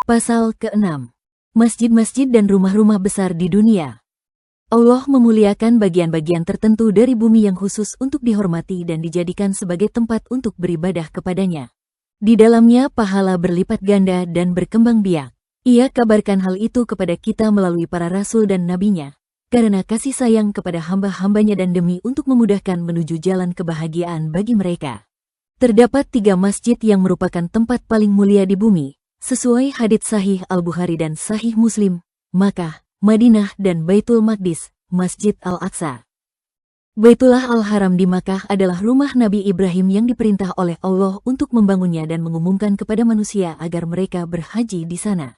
Pasal ke-6. Masjid-masjid dan rumah-rumah besar di dunia. Allah memuliakan bagian-bagian tertentu dari bumi yang khusus untuk dihormati dan dijadikan sebagai tempat untuk beribadah kepadanya. Di dalamnya pahala berlipat ganda dan berkembang biak. Ia kabarkan hal itu kepada kita melalui para rasul dan nabinya, karena kasih sayang kepada hamba-hambanya dan demi untuk memudahkan menuju jalan kebahagiaan bagi mereka. Terdapat 3 masjid yang merupakan tempat paling mulia di bumi, sesuai hadits Sahih Al-Bukhari dan Sahih Muslim, Makkah, Madinah dan Baitul Maqdis, Masjid Al-Aqsa. Baitullah Al-Haram di Makkah adalah rumah Nabi Ibrahim yang diperintah oleh Allah untuk membangunnya dan mengumumkan kepada manusia agar mereka berhaji di sana.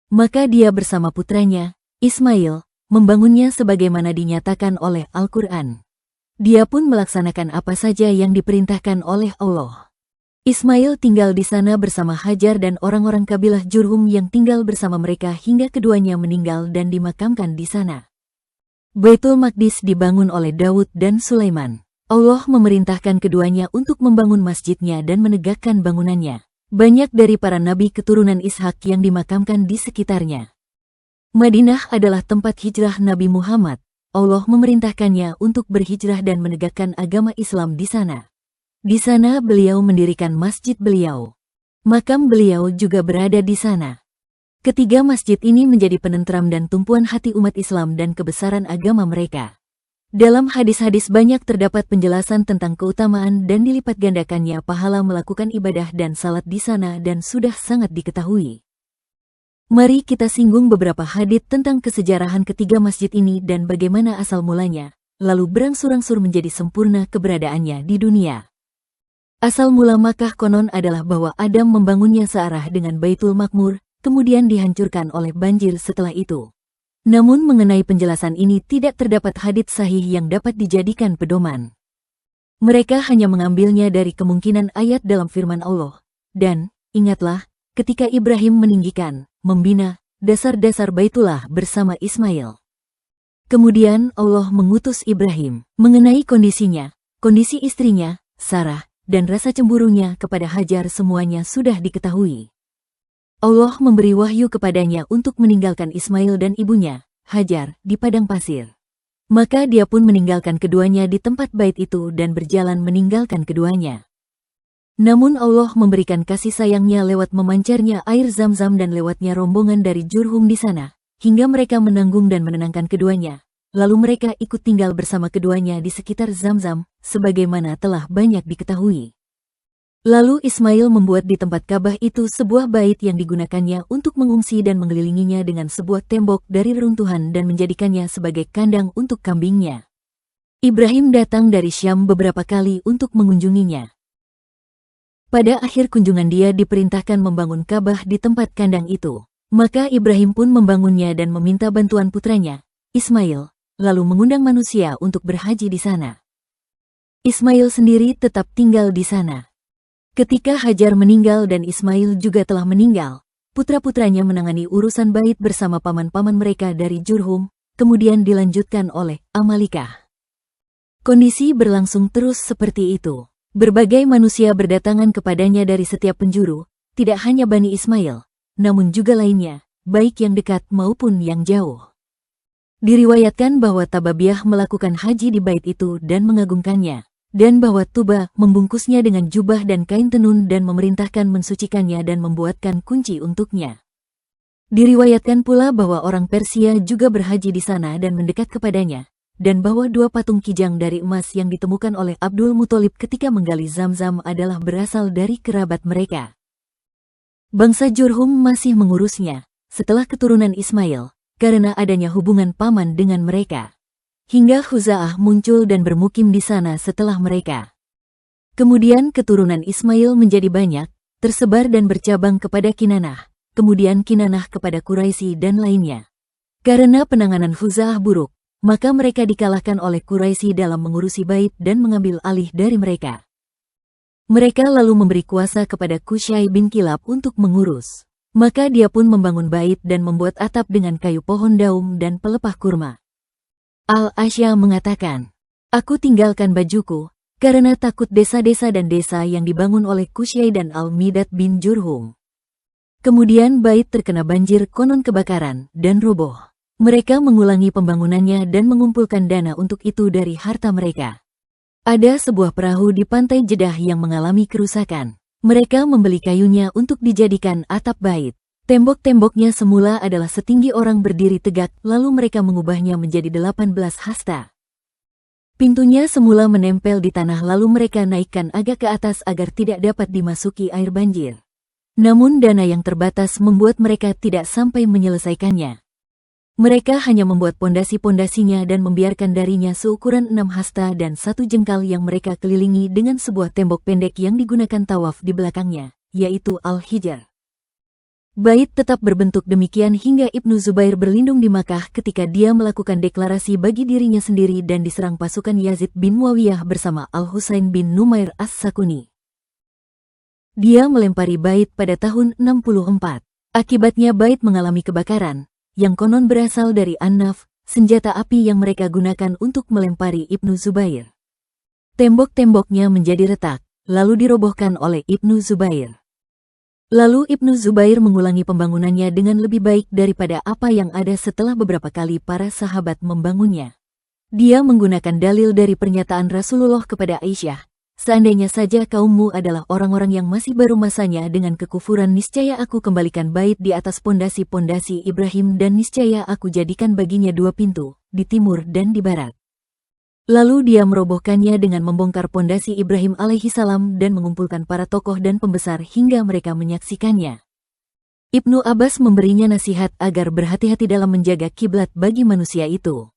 Maka dia bersama putranya, Ismail, membangunnya sebagaimana dinyatakan oleh Al-Quran. Dia pun melaksanakan apa saja yang diperintahkan oleh Allah. Ismail tinggal di sana bersama Hajar dan orang-orang kabilah Jurhum yang tinggal bersama mereka hingga keduanya meninggal dan dimakamkan di sana. Baitul Maqdis dibangun oleh Daud dan Sulaiman. Allah memerintahkan keduanya untuk membangun masjidnya dan menegakkan bangunannya. Banyak dari para nabi keturunan Ishak yang dimakamkan di sekitarnya. Madinah adalah tempat hijrah Nabi Muhammad. Allah memerintahkannya untuk berhijrah dan menegakkan agama Islam di sana. Di sana beliau mendirikan masjid beliau. Makam beliau juga berada di sana. Ketiga masjid ini menjadi penentram dan tumpuan hati umat Islam dan kebesaran agama mereka. Dalam hadis-hadis banyak terdapat penjelasan tentang keutamaan dan dilipat gandakannya pahala melakukan ibadah dan salat di sana dan sudah sangat diketahui. Mari kita singgung beberapa hadits tentang kesejarahan ketiga masjid ini dan bagaimana asal mulanya, lalu berangsur-angsur menjadi sempurna keberadaannya di dunia. Asal mula Makkah konon adalah bahwa Adam membangunnya searah dengan Baitul Makmur, kemudian dihancurkan oleh banjir setelah itu. Namun mengenai penjelasan ini tidak terdapat hadits sahih yang dapat dijadikan pedoman. Mereka hanya mengambilnya dari kemungkinan ayat dalam firman Allah. Dan, ingatlah, ketika Ibrahim meninggikan, membina, dasar-dasar Baitullah bersama Ismail. Kemudian Allah mengutus Ibrahim mengenai kondisinya, kondisi istrinya, Sarah, dan rasa cemburunya kepada Hajar semuanya sudah diketahui. Allah memberi wahyu kepadanya untuk meninggalkan Ismail dan ibunya, Hajar, di padang pasir. Maka dia pun meninggalkan keduanya di tempat bait itu dan berjalan meninggalkan keduanya. Namun Allah memberikan kasih sayangnya lewat memancarnya air Zam-Zam dan lewatnya rombongan dari Jurhum di sana, hingga mereka menanggung dan menenangkan keduanya. Lalu mereka ikut tinggal bersama keduanya di sekitar Zam-Zam, sebagaimana telah banyak diketahui. Lalu Ismail membuat di tempat Ka'bah itu sebuah bait yang digunakannya untuk mengungsi dan mengelilinginya dengan sebuah tembok dari reruntuhan dan menjadikannya sebagai kandang untuk kambingnya. Ibrahim datang dari Syam beberapa kali untuk mengunjunginya. Pada akhir kunjungan dia diperintahkan membangun Ka'bah di tempat kandang itu. Maka Ibrahim pun membangunnya dan meminta bantuan putranya, Ismail, lalu mengundang manusia untuk berhaji di sana. Ismail sendiri tetap tinggal di sana. Ketika Hajar meninggal dan Ismail juga telah meninggal, putra-putranya menangani urusan bait bersama paman-paman mereka dari Jurhum, kemudian dilanjutkan oleh Amalikah. Kondisi berlangsung terus seperti itu. Berbagai manusia berdatangan kepadanya dari setiap penjuru, tidak hanya Bani Ismail, namun juga lainnya, baik yang dekat maupun yang jauh. Diriwayatkan bahwa Tababiah melakukan haji di bait itu dan mengagungkannya, dan bahwa Tuba membungkusnya dengan jubah dan kain tenun dan memerintahkan mensucikannya dan membuatkan kunci untuknya. Diriwayatkan pula bahwa orang Persia juga berhaji di sana dan mendekat kepadanya, dan bahwa 2 patung kijang dari emas yang ditemukan oleh Abdul Muthalib ketika menggali Zam-Zam adalah berasal dari kerabat mereka. Bangsa Jurhum masih mengurusnya, setelah keturunan Ismail, karena adanya hubungan paman dengan mereka. Hingga Khuza'ah muncul dan bermukim di sana setelah mereka. Kemudian keturunan Ismail menjadi banyak, tersebar dan bercabang kepada Kinanah, kemudian Kinanah kepada Quraisy dan lainnya. Karena penanganan Khuza'ah buruk, maka mereka dikalahkan oleh Quraisy dalam mengurusi bait dan mengambil alih dari mereka. Mereka lalu memberi kuasa kepada Qusay bin Kilab untuk mengurus. Maka dia pun membangun bait dan membuat atap dengan kayu pohon daum dan pelepah kurma. Al-Asya mengatakan, "Aku tinggalkan bajuku, karena takut desa-desa dan desa yang dibangun oleh Qusay dan Al-Midad bin Jurhum." Kemudian bait terkena banjir konon kebakaran dan roboh. Mereka mengulangi pembangunannya dan mengumpulkan dana untuk itu dari harta mereka. Ada sebuah perahu di pantai Jeddah yang mengalami kerusakan. Mereka membeli kayunya untuk dijadikan atap bait. Tembok-temboknya semula adalah setinggi orang berdiri tegak, lalu mereka mengubahnya menjadi 18 hasta. Pintunya semula menempel di tanah, lalu mereka naikkan agak ke atas agar tidak dapat dimasuki air banjir. Namun dana yang terbatas membuat mereka tidak sampai menyelesaikannya. Mereka hanya membuat pondasi-pondasinya dan membiarkan darinya seukuran 6 hasta dan 1 jengkal yang mereka kelilingi dengan sebuah tembok pendek yang digunakan tawaf di belakangnya, yaitu Al-Hijr. Bait tetap berbentuk demikian hingga Ibnu Zubair berlindung di Makkah ketika dia melakukan deklarasi bagi dirinya sendiri dan diserang pasukan Yazid bin Muawiyah bersama Al-Husain bin Numair As-Sakuni. Dia melempari bait pada tahun 64. Akibatnya bait mengalami kebakaran, yang konon berasal dari An-Naf, senjata api yang mereka gunakan untuk melempari Ibnu Zubair. Tembok-temboknya menjadi retak, lalu dirobohkan oleh Ibnu Zubair. Lalu Ibnu Zubair mengulangi pembangunannya dengan lebih baik daripada apa yang ada setelah beberapa kali para sahabat membangunnya. Dia menggunakan dalil dari pernyataan Rasulullah kepada Aisyah, "Seandainya saja kaummu adalah orang-orang yang masih baru masanya dengan kekufuran, niscaya aku kembalikan bait di atas pondasi-pondasi Ibrahim dan niscaya aku jadikan baginya 2 pintu, di timur dan di barat." Lalu dia merobohkannya dengan membongkar pondasi Ibrahim alaihissalam dan mengumpulkan para tokoh dan pembesar hingga mereka menyaksikannya. Ibnu Abbas memberinya nasihat agar berhati-hati dalam menjaga kiblat bagi manusia itu.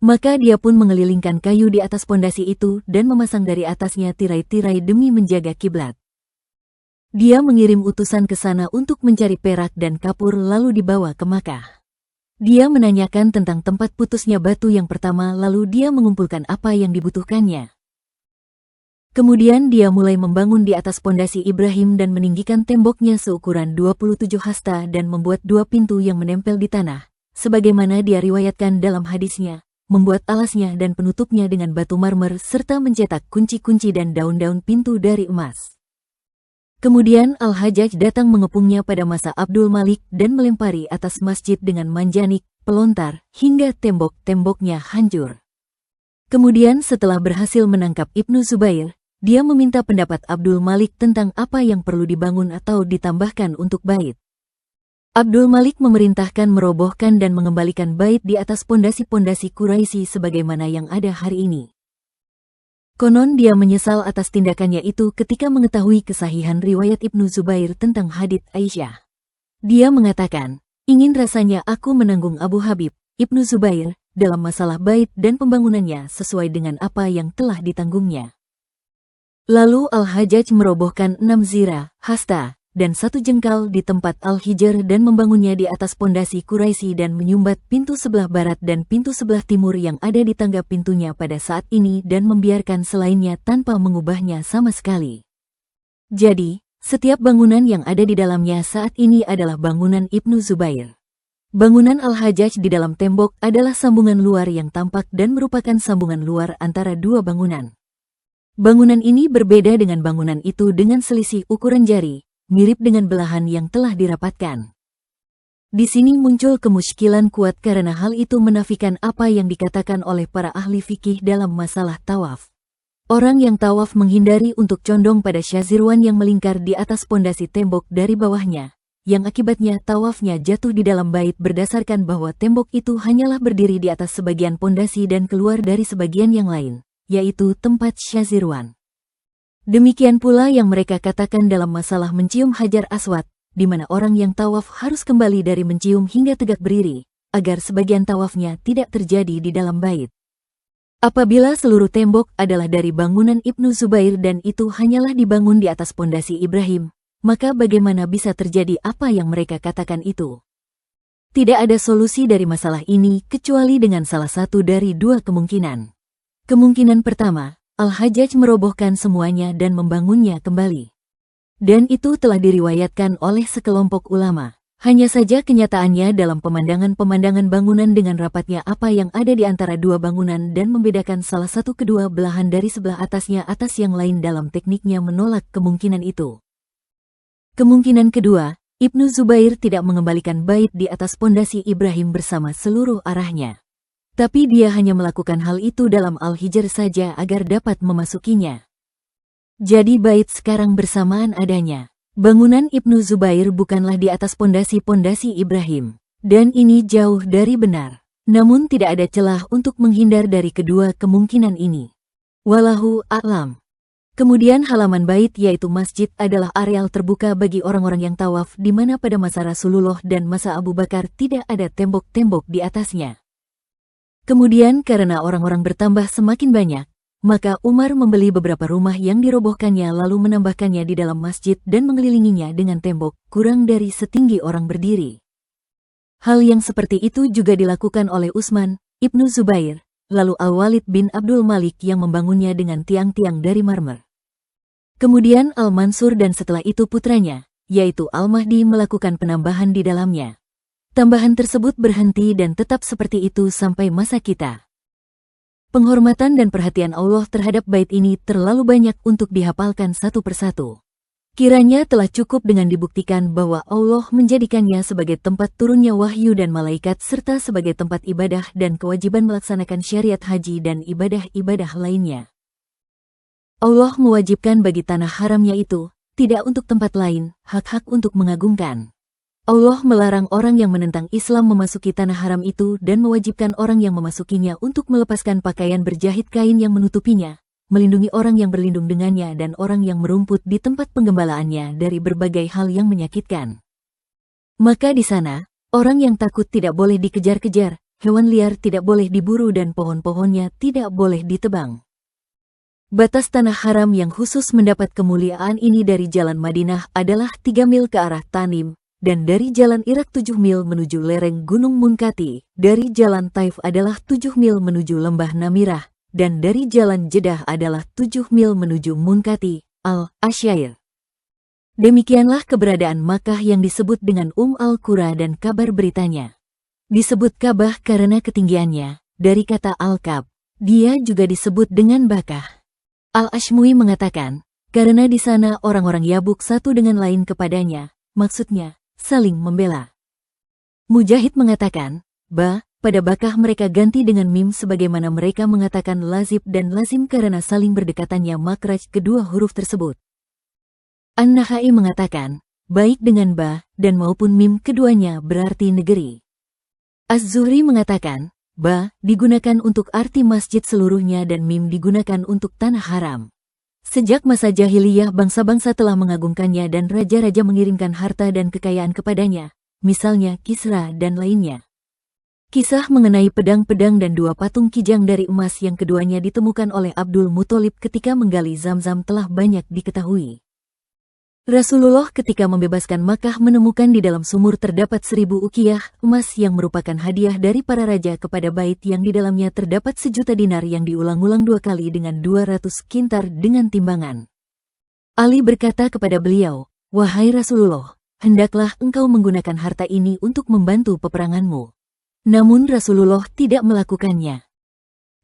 Maka dia pun mengelilingkan kayu di atas pondasi itu dan memasang dari atasnya tirai-tirai demi menjaga kiblat. Dia mengirim utusan ke sana untuk mencari perak dan kapur lalu dibawa ke Makkah. Dia menanyakan tentang tempat putusnya batu yang pertama lalu dia mengumpulkan apa yang dibutuhkannya. Kemudian dia mulai membangun di atas pondasi Ibrahim dan meninggikan temboknya seukuran 27 hasta dan membuat 2 pintu yang menempel di tanah, sebagaimana dia riwayatkan dalam hadisnya. Membuat alasnya dan penutupnya dengan batu marmer serta mencetak kunci-kunci dan daun-daun pintu dari emas. Kemudian Al-Hajjaj datang mengepungnya pada masa Abdul Malik dan melempari atas masjid dengan manjanik, pelontar, hingga tembok-temboknya hancur. Kemudian setelah berhasil menangkap Ibnu Zubair, dia meminta pendapat Abdul Malik tentang apa yang perlu dibangun atau ditambahkan untuk bait. Abdul Malik memerintahkan merobohkan dan mengembalikan bait di atas pondasi-pondasi Quraisy sebagaimana yang ada hari ini. Konon dia menyesal atas tindakannya itu ketika mengetahui kesahihan riwayat Ibnu Zubair tentang hadits Aisyah. Dia mengatakan, "Ingin rasanya aku menanggung Abu Habib, Ibnu Zubair, dalam masalah bait dan pembangunannya sesuai dengan apa yang telah ditanggungnya." Lalu Al-Hajjaj merobohkan 6 zira, hasta, dan 1 jengkal di tempat Al-Hijr dan membangunnya di atas pondasi Quraisy dan menyumbat pintu sebelah barat dan pintu sebelah timur yang ada di tangga pintunya pada saat ini dan membiarkan selainnya tanpa mengubahnya sama sekali. Jadi, setiap bangunan yang ada di dalamnya saat ini adalah bangunan Ibnu Zubair. Bangunan Al-Hajjaj di dalam tembok adalah sambungan luar yang tampak dan merupakan sambungan luar antara 2 bangunan. Bangunan ini berbeda dengan bangunan itu dengan selisih ukuran jari, mirip dengan belahan yang telah dirapatkan. Di sini muncul kemusykilan kuat karena hal itu menafikan apa yang dikatakan oleh para ahli fikih dalam masalah tawaf. Orang yang tawaf menghindari untuk condong pada syazirwan yang melingkar di atas pondasi tembok dari bawahnya, yang akibatnya tawafnya jatuh di dalam bait berdasarkan bahwa tembok itu hanyalah berdiri di atas sebagian pondasi dan keluar dari sebagian yang lain, yaitu tempat syazirwan. Demikian pula yang mereka katakan dalam masalah mencium Hajar Aswad, di mana orang yang tawaf harus kembali dari mencium hingga tegak berdiri, agar sebagian tawafnya tidak terjadi di dalam bait. Apabila seluruh tembok adalah dari bangunan Ibnu Zubair dan itu hanyalah dibangun di atas pondasi Ibrahim, maka bagaimana bisa terjadi apa yang mereka katakan itu? Tidak ada solusi dari masalah ini kecuali dengan salah satu dari 2 kemungkinan. Kemungkinan pertama, Al-Hajjaj merobohkan semuanya dan membangunnya kembali. Dan itu telah diriwayatkan oleh sekelompok ulama. Hanya saja kenyataannya dalam pemandangan-pemandangan bangunan dengan rapatnya apa yang ada di antara 2 bangunan dan membedakan salah satu kedua belahan dari sebelah atasnya atas yang lain dalam tekniknya menolak kemungkinan itu. Kemungkinan kedua, Ibnu Zubair tidak mengembalikan bait di atas pondasi Ibrahim bersama seluruh arahnya. Tapi dia hanya melakukan hal itu dalam Al-Hijr saja agar dapat memasukinya. Jadi bait sekarang bersamaan adanya. Bangunan Ibnu Zubair bukanlah di atas pondasi-pondasi Ibrahim. Dan ini jauh dari benar. Namun tidak ada celah untuk menghindar dari kedua kemungkinan ini. Wallahu a'lam. Kemudian halaman bait yaitu masjid adalah areal terbuka bagi orang-orang yang tawaf di mana pada masa Rasulullah dan masa Abu Bakar tidak ada tembok-tembok di atasnya. Kemudian karena orang-orang bertambah semakin banyak, maka Umar membeli beberapa rumah yang dirobohkannya lalu menambahkannya di dalam masjid dan mengelilinginya dengan tembok kurang dari setinggi orang berdiri. Hal yang seperti itu juga dilakukan oleh Utsman, Ibnu Zubair, lalu Al-Walid bin Abdul Malik yang membangunnya dengan tiang-tiang dari marmer. Kemudian Al-Mansur dan setelah itu putranya, yaitu Al-Mahdi melakukan penambahan di dalamnya. Tambahan tersebut berhenti dan tetap seperti itu sampai masa kita. Penghormatan dan perhatian Allah terhadap bait ini terlalu banyak untuk dihafalkan satu persatu. Kiranya telah cukup dengan dibuktikan bahwa Allah menjadikannya sebagai tempat turunnya wahyu dan malaikat serta sebagai tempat ibadah dan kewajiban melaksanakan syariat haji dan ibadah-ibadah lainnya. Allah mewajibkan bagi tanah haramnya itu, tidak untuk tempat lain, hak-hak untuk mengagungkan. Allah melarang orang yang menentang Islam memasuki tanah haram itu dan mewajibkan orang yang memasukinya untuk melepaskan pakaian berjahit kain yang menutupinya, melindungi orang yang berlindung dengannya dan orang yang merumput di tempat penggembalaannya dari berbagai hal yang menyakitkan. Maka di sana, orang yang takut tidak boleh dikejar-kejar, hewan liar tidak boleh diburu dan pohon-pohonnya tidak boleh ditebang. Batas tanah haram yang khusus mendapat kemuliaan ini dari jalan Madinah adalah 3 mil ke arah Tanim, dan dari jalan Irak 7 mil menuju lereng Gunung Munkati, dari jalan Taif adalah 7 mil menuju lembah Namirah, dan dari jalan Jeddah adalah 7 mil menuju Munkati, Al-Asyair. Demikianlah keberadaan Makkah yang disebut dengan Al-Qura dan kabar beritanya. Disebut Ka'bah karena ketinggiannya, dari kata Al-Kab, dia juga disebut dengan Bakah. Al-Ashmui mengatakan, karena di sana orang-orang Yabuk satu dengan lain kepadanya, maksudnya, saling membela. Mujahid mengatakan, pada Bakah mereka ganti dengan mim sebagaimana mereka mengatakan lazib dan lazim karena saling berdekatannya makraj kedua huruf tersebut. An-Nakhai mengatakan, baik dengan dan maupun mim keduanya berarti negeri. Az-Zuhri mengatakan, digunakan untuk arti masjid seluruhnya dan mim digunakan untuk tanah haram. Sejak masa jahiliyah bangsa-bangsa telah mengagungkannya dan raja-raja mengirimkan harta dan kekayaan kepadanya, misalnya Kisra dan lainnya. Kisah mengenai pedang-pedang dan 2 patung kijang dari emas yang keduanya ditemukan oleh Abdul Muthalib ketika menggali Zamzam telah banyak diketahui. Rasulullah ketika membebaskan Makkah menemukan di dalam sumur terdapat 1000 ukiyah emas yang merupakan hadiah dari para raja kepada bait yang di dalamnya terdapat 1.000.000 dinar yang diulang-ulang 2 kali dengan 200 kintar dengan timbangan. Ali berkata kepada beliau, "Wahai Rasulullah, hendaklah engkau menggunakan harta ini untuk membantu peperanganmu." Namun Rasulullah tidak melakukannya.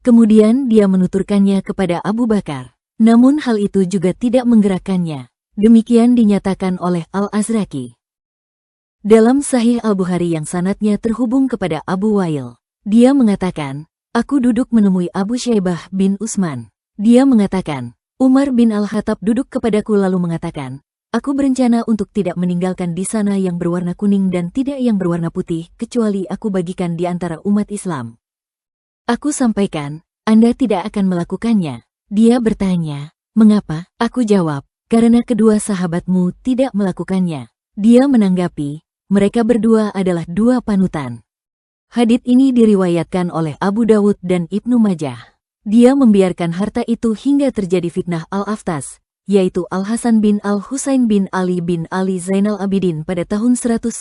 Kemudian dia menuturkannya kepada Abu Bakar. Namun hal itu juga tidak menggerakkannya. Demikian dinyatakan oleh Al-Azraqi. Dalam Sahih Al-Bukhari yang sanadnya terhubung kepada Abu Wail, dia mengatakan, aku duduk menemui Abu Syaibah bin Utsman. Dia mengatakan, Umar bin Al-Khattab duduk kepadaku lalu mengatakan, aku berencana untuk tidak meninggalkan di sana yang berwarna kuning dan tidak yang berwarna putih, kecuali aku bagikan di antara umat Islam. Aku sampaikan, Anda tidak akan melakukannya. Dia bertanya, mengapa? Aku jawab, karena kedua sahabatmu tidak melakukannya. Dia menanggapi, mereka berdua adalah 2 panutan. Hadits ini diriwayatkan oleh Abu Dawud dan Ibnu Majah. Dia membiarkan harta itu hingga terjadi fitnah Al-Aftas, yaitu Al-Hasan bin Al-Husain bin Ali Zainal Abidin pada tahun 199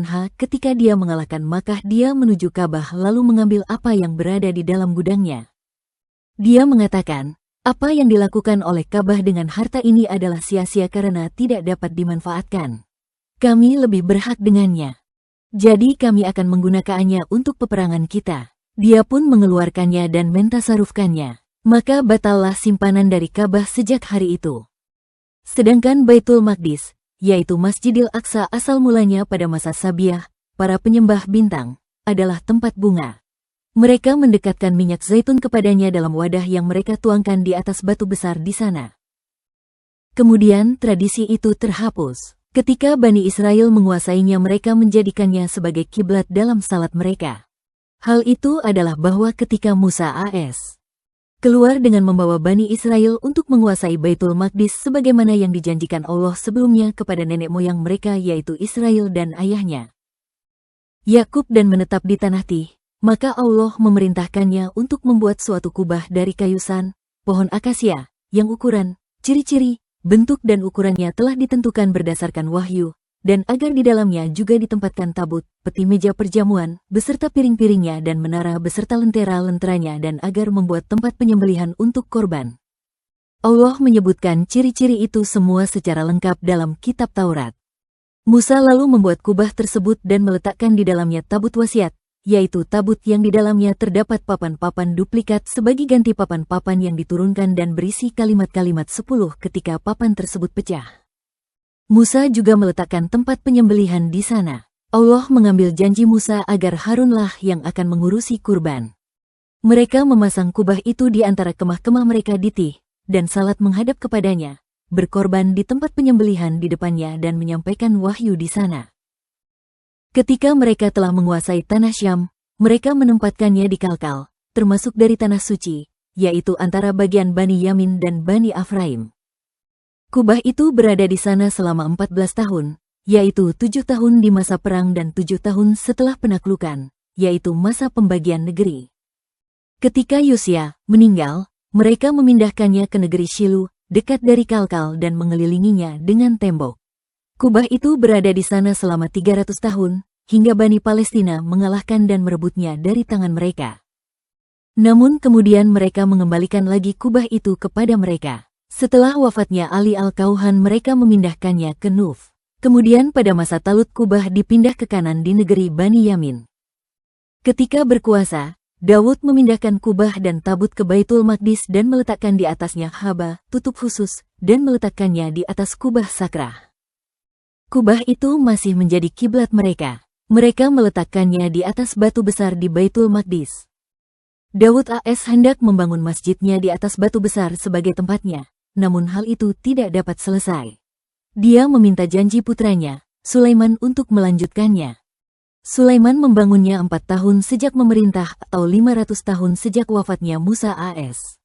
H ketika dia mengalahkan Makkah. Dia menuju Ka'bah lalu mengambil apa yang berada di dalam gudangnya. Dia mengatakan, apa yang dilakukan oleh Ka'bah dengan harta ini adalah sia-sia karena tidak dapat dimanfaatkan. Kami lebih berhak dengannya. Jadi kami akan menggunakannya untuk peperangan kita. Dia pun mengeluarkannya dan mentasarufkannya. Maka batallah simpanan dari Ka'bah sejak hari itu. Sedangkan Baitul Maqdis, yaitu Masjidil Aqsa asal mulanya pada masa Sabiah, para penyembah bintang, adalah tempat bunga. Mereka mendekatkan minyak zaitun kepadanya dalam wadah yang mereka tuangkan di atas batu besar di sana. Kemudian tradisi itu terhapus. Ketika Bani Israel menguasainya, mereka menjadikannya sebagai kiblat dalam salat mereka. Hal itu adalah bahwa ketika Musa AS keluar dengan membawa Bani Israel untuk menguasai Baitul Maqdis sebagaimana yang dijanjikan Allah sebelumnya kepada nenek moyang mereka, yaitu Israel dan ayahnya Yakub, dan menetap di tanah Tih, maka Allah memerintahkannya untuk membuat suatu kubah dari kayu san, pohon akasia, yang ukuran, ciri-ciri, bentuk dan ukurannya telah ditentukan berdasarkan wahyu, dan agar di dalamnya juga ditempatkan tabut, peti meja perjamuan, beserta piring-piringnya dan menara beserta lentera-lenteranya, dan agar membuat tempat penyembelihan untuk korban. Allah menyebutkan ciri-ciri itu semua secara lengkap dalam kitab Taurat. Musa lalu membuat kubah tersebut dan meletakkan di dalamnya tabut wasiat, yaitu tabut yang di dalamnya terdapat papan-papan duplikat sebagai ganti papan-papan yang diturunkan dan berisi kalimat-kalimat 10 ketika papan tersebut pecah. Musa juga meletakkan tempat penyembelihan di sana. Allah mengambil janji Musa agar Harunlah yang akan mengurusi kurban. Mereka memasang kubah itu di antara kemah-kemah mereka di Tih, dan salat menghadap kepadanya, berkorban di tempat penyembelihan di depannya dan menyampaikan wahyu di sana. Ketika mereka telah menguasai tanah Syam, mereka menempatkannya di Kalkal, termasuk dari tanah suci, yaitu antara bagian Bani Yamin dan Bani Afraim. Kubah itu berada di sana selama 14 tahun, yaitu 7 tahun di masa perang dan 7 tahun setelah penaklukan, yaitu masa pembagian negeri. Ketika Yosia meninggal, mereka memindahkannya ke negeri Shilu, dekat dari Kalkal, dan mengelilinginya dengan tembok. Kubah itu berada di sana selama 300 tahun, hingga Bani Palestina mengalahkan dan merebutnya dari tangan mereka. Namun kemudian mereka mengembalikan lagi kubah itu kepada mereka. Setelah wafatnya Ali Al-Kauhan, mereka memindahkannya ke Nuf. Kemudian pada masa Talut, kubah dipindah ke kanan di negeri Bani Yamin. Ketika berkuasa, Daud memindahkan kubah dan tabut ke Baitul Maqdis dan meletakkan di atasnya haba, tutup khusus, dan meletakkannya di atas kubah sakrah. Kubah itu masih menjadi kiblat mereka. Mereka meletakkannya di atas batu besar di Baitul Maqdis. Daud AS hendak membangun masjidnya di atas batu besar sebagai tempatnya, namun hal itu tidak dapat selesai. Dia meminta janji putranya, Sulaiman, untuk melanjutkannya. Sulaiman membangunnya 4 tahun sejak memerintah atau 500 tahun sejak wafatnya Musa AS.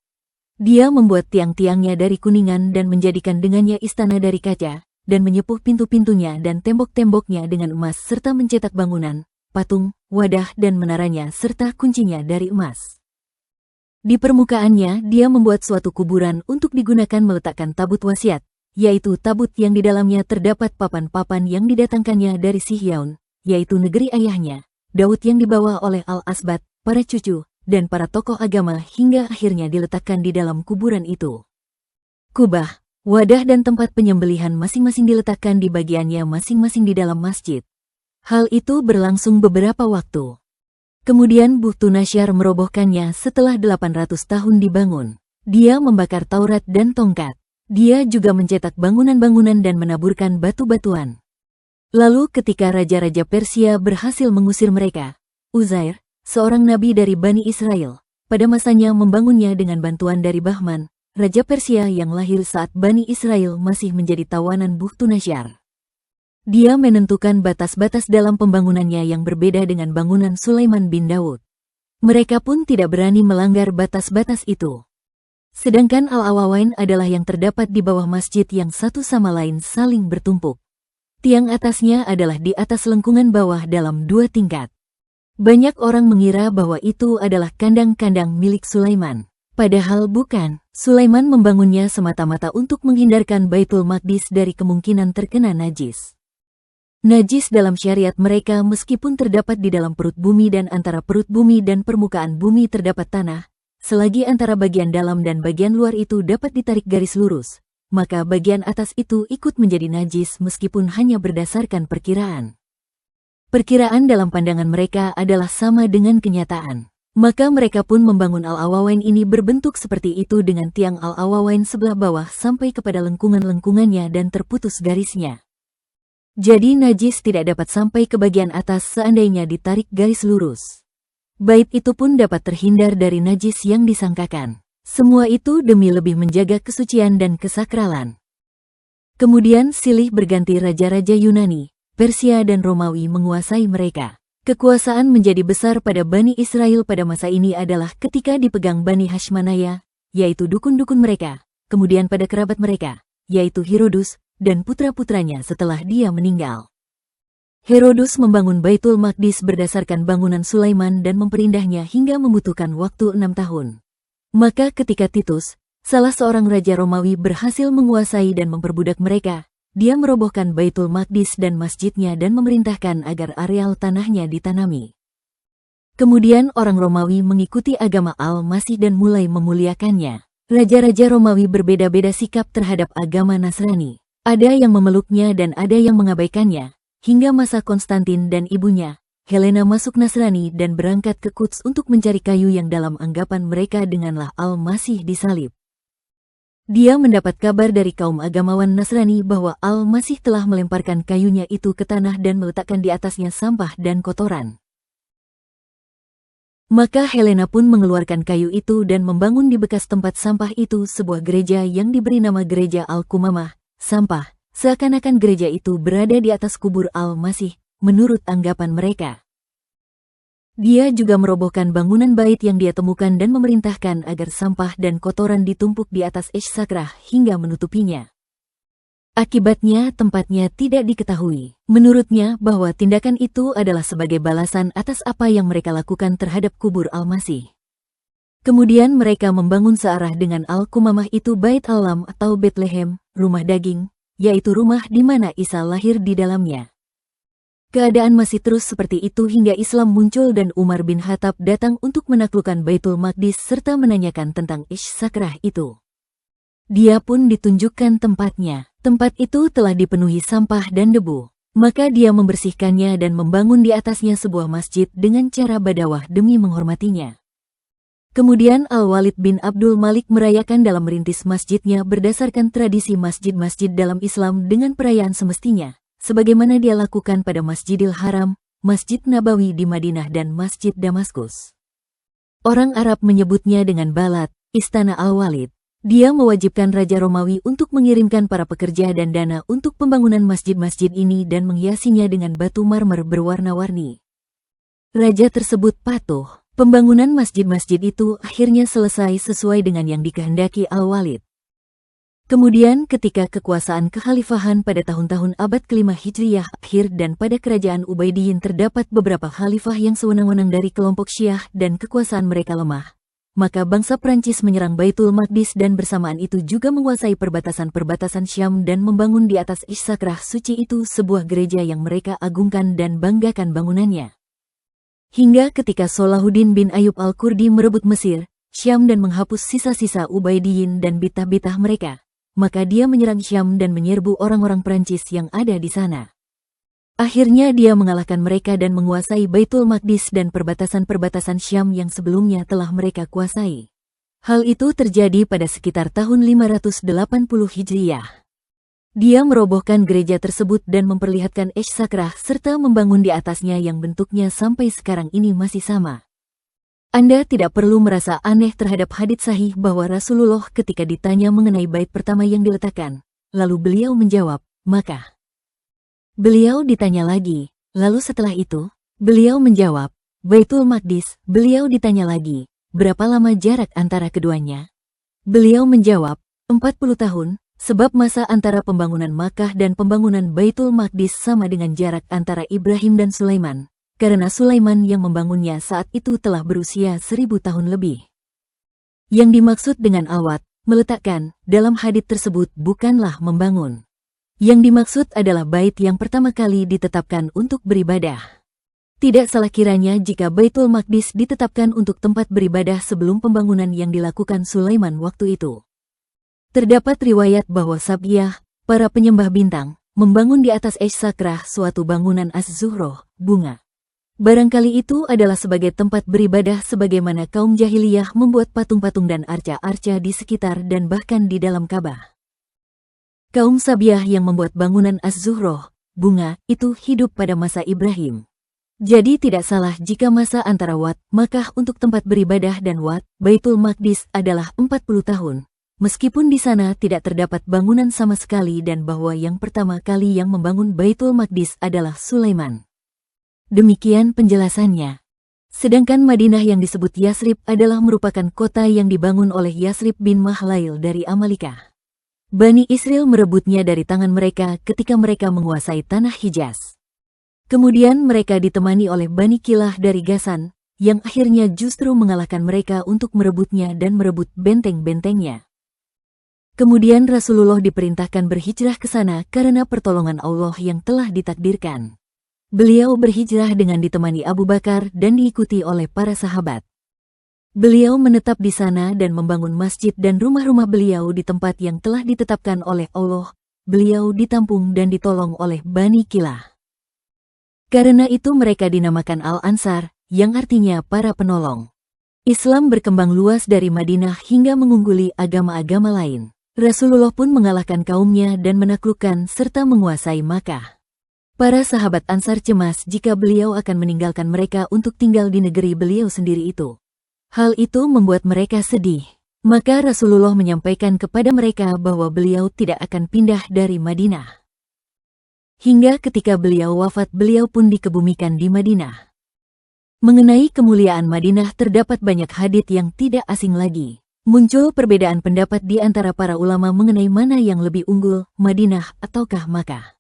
Dia membuat tiang-tiangnya dari kuningan dan menjadikan dengannya istana dari kaca, dan menyepuh pintu-pintunya dan tembok-temboknya dengan emas, serta mencetak bangunan, patung, wadah dan menaranya serta kuncinya dari emas. Di permukaannya dia membuat suatu kuburan untuk digunakan meletakkan tabut wasiat, yaitu tabut yang di dalamnya terdapat papan-papan yang didatangkannya dari Sihyaun, yaitu negeri ayahnya, Daud, yang dibawa oleh Al-Asbat, para cucu, dan para tokoh agama, hingga akhirnya diletakkan di dalam kuburan itu. Kubah, wadah dan tempat penyembelihan masing-masing diletakkan di bagiannya masing-masing di dalam masjid. Hal itu berlangsung beberapa waktu. Kemudian Buhtu Nasyar merobohkannya setelah 800 tahun dibangun. Dia membakar Taurat dan tongkat. Dia juga mencetak bangunan-bangunan dan menaburkan batu-batuan. Lalu ketika raja-raja Persia berhasil mengusir mereka, Uzair, seorang nabi dari Bani Israel, pada masanya membangunnya dengan bantuan dari Bahman, Raja Persia yang lahir saat Bani Israel masih menjadi tawanan Buhtu Nasyar. Dia menentukan batas-batas dalam pembangunannya yang berbeda dengan bangunan Sulaiman bin Daud. Mereka pun tidak berani melanggar batas-batas itu. Sedangkan Al-Awawain adalah yang terdapat di bawah masjid yang satu sama lain saling bertumpuk. Tiang atasnya adalah di atas lengkungan bawah dalam 2 tingkat. Banyak orang mengira bahwa itu adalah kandang-kandang milik Sulaiman. Padahal bukan. Sulaiman membangunnya semata-mata untuk menghindarkan Baitul Maqdis dari kemungkinan terkena najis. Najis dalam syariat mereka meskipun terdapat di dalam perut bumi dan antara perut bumi dan permukaan bumi terdapat tanah, selagi antara bagian dalam dan bagian luar itu dapat ditarik garis lurus, maka bagian atas itu ikut menjadi najis meskipun hanya berdasarkan perkiraan. Perkiraan dalam pandangan mereka adalah sama dengan kenyataan. Maka mereka pun membangun Al-Awawain ini berbentuk seperti itu dengan tiang Al-Awawain sebelah bawah sampai kepada lengkungan-lengkungannya dan terputus garisnya. Jadi najis tidak dapat sampai ke bagian atas seandainya ditarik garis lurus. Bait itu pun dapat terhindar dari najis yang disangkakan. Semua itu demi lebih menjaga kesucian dan kesakralan. Kemudian silih berganti raja-raja Yunani, Persia dan Romawi menguasai mereka. Kekuasaan menjadi besar pada Bani Israel pada masa ini adalah ketika dipegang Bani Hashmanaya, yaitu dukun-dukun mereka, kemudian pada kerabat mereka, yaitu Herodus, dan putra-putranya setelah dia meninggal. Herodus membangun Baitul Maqdis berdasarkan bangunan Sulaiman dan memperindah,nya hingga membutuhkan waktu 6 tahun. Maka ketika Titus, salah seorang raja Romawi berhasil menguasai dan memperbudak mereka, dia merobohkan Baitul Maqdis dan masjidnya dan memerintahkan agar areal tanahnya ditanami. Kemudian orang Romawi mengikuti agama Al-Masih dan mulai memuliakannya. Raja-raja Romawi berbeda-beda sikap terhadap agama Nasrani. Ada yang memeluknya dan ada yang mengabaikannya. Hingga masa Konstantin dan ibunya, Helena masuk Nasrani dan berangkat ke Quds untuk mencari kayu yang dalam anggapan mereka denganlah Al-Masih disalib. Dia mendapat kabar dari kaum agamawan Nasrani bahwa Al-Masih telah melemparkan kayunya itu ke tanah dan meletakkan di atasnya sampah dan kotoran. Maka Helena pun mengeluarkan kayu itu dan membangun di bekas tempat sampah itu sebuah gereja yang diberi nama Gereja Al-Qumamah, sampah. Seakan-akan gereja itu berada di atas kubur Al-Masih, menurut anggapan mereka. Dia juga merobohkan bangunan bait yang dia temukan dan memerintahkan agar sampah dan kotoran ditumpuk di atas Ish Sakrah hingga menutupinya. Akibatnya tempatnya tidak diketahui. Menurutnya bahwa tindakan itu adalah sebagai balasan atas apa yang mereka lakukan terhadap kubur Al-Masih. Kemudian mereka membangun searah dengan Al-Qumamah itu Bait Alam atau Bethlehem, rumah daging, yaitu rumah di mana Isa lahir di dalamnya. Keadaan masih terus seperti itu hingga Islam muncul dan Umar bin Khattab datang untuk menaklukkan Baitul Maqdis serta menanyakan tentang Ish Sakrah itu. Dia pun ditunjukkan tempatnya. Tempat itu telah dipenuhi sampah dan debu. Maka dia membersihkannya dan membangun di atasnya sebuah masjid dengan cara badawah demi menghormatinya. Kemudian Al-Walid bin Abdul Malik merayakan dalam merintis masjidnya berdasarkan tradisi masjid-masjid dalam Islam dengan perayaan semestinya, sebagaimana dia lakukan pada Masjidil Haram, Masjid Nabawi di Madinah dan Masjid Damaskus. Orang Arab menyebutnya dengan Balat, Istana Al-Walid. Dia mewajibkan Raja Romawi untuk mengirimkan para pekerja dan dana untuk pembangunan masjid-masjid ini dan menghiasinya dengan batu marmer berwarna-warni. Raja tersebut patuh. Pembangunan masjid-masjid itu akhirnya selesai sesuai dengan yang dikehendaki Al-Walid. Kemudian ketika kekuasaan kekhalifahan pada tahun-tahun abad ke-5 Hijriyah akhir dan pada kerajaan Ubaidiyyin terdapat beberapa khalifah yang sewenang-wenang dari kelompok Syiah dan kekuasaan mereka lemah, maka bangsa Prancis menyerang Baitul Maqdis dan bersamaan itu juga menguasai perbatasan-perbatasan Syam dan membangun di atas Ish Sakrah suci itu sebuah gereja yang mereka agungkan dan banggakan bangunannya. Hingga ketika Salahuddin bin Ayub Al-Kurdi merebut Mesir, Syam dan menghapus sisa-sisa Ubaidiyyin dan bitah-bitah mereka, maka dia menyerang Syam dan menyerbu orang-orang Prancis yang ada di sana. Akhirnya dia mengalahkan mereka dan menguasai Baitul Maqdis dan perbatasan-perbatasan Syam yang sebelumnya telah mereka kuasai. Hal itu terjadi pada sekitar tahun 580 Hijriyah. Dia merobohkan gereja tersebut dan memperlihatkan Ish Sakrah serta membangun di atasnya yang bentuknya sampai sekarang ini masih sama. Anda tidak perlu merasa aneh terhadap hadits sahih bahwa Rasulullah ketika ditanya mengenai bait pertama yang diletakkan, lalu beliau menjawab, maka. Beliau ditanya lagi, lalu setelah itu, beliau menjawab, Baitul Maqdis. Beliau ditanya lagi, berapa lama jarak antara keduanya? Beliau menjawab, 40 tahun. Sebab masa antara pembangunan Makkah dan pembangunan Baitul Maqdis sama dengan jarak antara Ibrahim dan Sulaiman, karena Sulaiman yang membangunnya saat itu telah berusia 1000 tahun lebih. Yang dimaksud dengan awat, meletakkan, dalam hadits tersebut bukanlah membangun. Yang dimaksud adalah bait yang pertama kali ditetapkan untuk beribadah. Tidak salah kiranya jika Baitul Maqdis ditetapkan untuk tempat beribadah sebelum pembangunan yang dilakukan Sulaiman waktu itu. Terdapat riwayat bahwa Sabiyah, para penyembah bintang, membangun di atas Ish Sakrah suatu bangunan Az-Zuhroh, bunga. Barangkali itu adalah sebagai tempat beribadah sebagaimana kaum jahiliyah membuat patung-patung dan arca-arca di sekitar dan bahkan di dalam Ka'bah. Kaum Sabiyah yang membuat bangunan Az-Zuhroh, bunga, itu hidup pada masa Ibrahim. Jadi tidak salah jika masa antara Wat, Makkah untuk tempat beribadah dan Wat, Baitul Maqdis adalah 40 tahun. Meskipun di sana tidak terdapat bangunan sama sekali dan bahwa yang pertama kali yang membangun Baitul Maqdis adalah Sulaiman. Demikian penjelasannya. Sedangkan Madinah yang disebut Yasrib adalah merupakan kota yang dibangun oleh Yasrib bin Mahlail dari Amalika. Bani Israel merebutnya dari tangan mereka ketika mereka menguasai tanah Hijaz. Kemudian mereka ditemani oleh Bani Kilah dari Gasan, yang akhirnya justru mengalahkan mereka untuk merebutnya dan merebut benteng-bentengnya. Kemudian Rasulullah diperintahkan berhijrah ke sana karena pertolongan Allah yang telah ditakdirkan. Beliau berhijrah dengan ditemani Abu Bakar dan diikuti oleh para sahabat. Beliau menetap di sana dan membangun masjid dan rumah-rumah beliau di tempat yang telah ditetapkan oleh Allah. Beliau ditampung dan ditolong oleh Bani Kilah. Karena itu mereka dinamakan Al-Ansar, yang artinya para penolong. Islam berkembang luas dari Madinah hingga mengungguli agama-agama lain. Rasulullah pun mengalahkan kaumnya dan menaklukkan serta menguasai Makkah. Para sahabat Ansar cemas jika beliau akan meninggalkan mereka untuk tinggal di negeri beliau sendiri itu. Hal itu membuat mereka sedih. Maka Rasulullah menyampaikan kepada mereka bahwa beliau tidak akan pindah dari Madinah. Hingga ketika beliau wafat beliau pun dikebumikan di Madinah. Mengenai kemuliaan Madinah terdapat banyak hadits yang tidak asing lagi. Muncul perbedaan pendapat di antara para ulama mengenai mana yang lebih unggul, Madinah ataukah Makkah.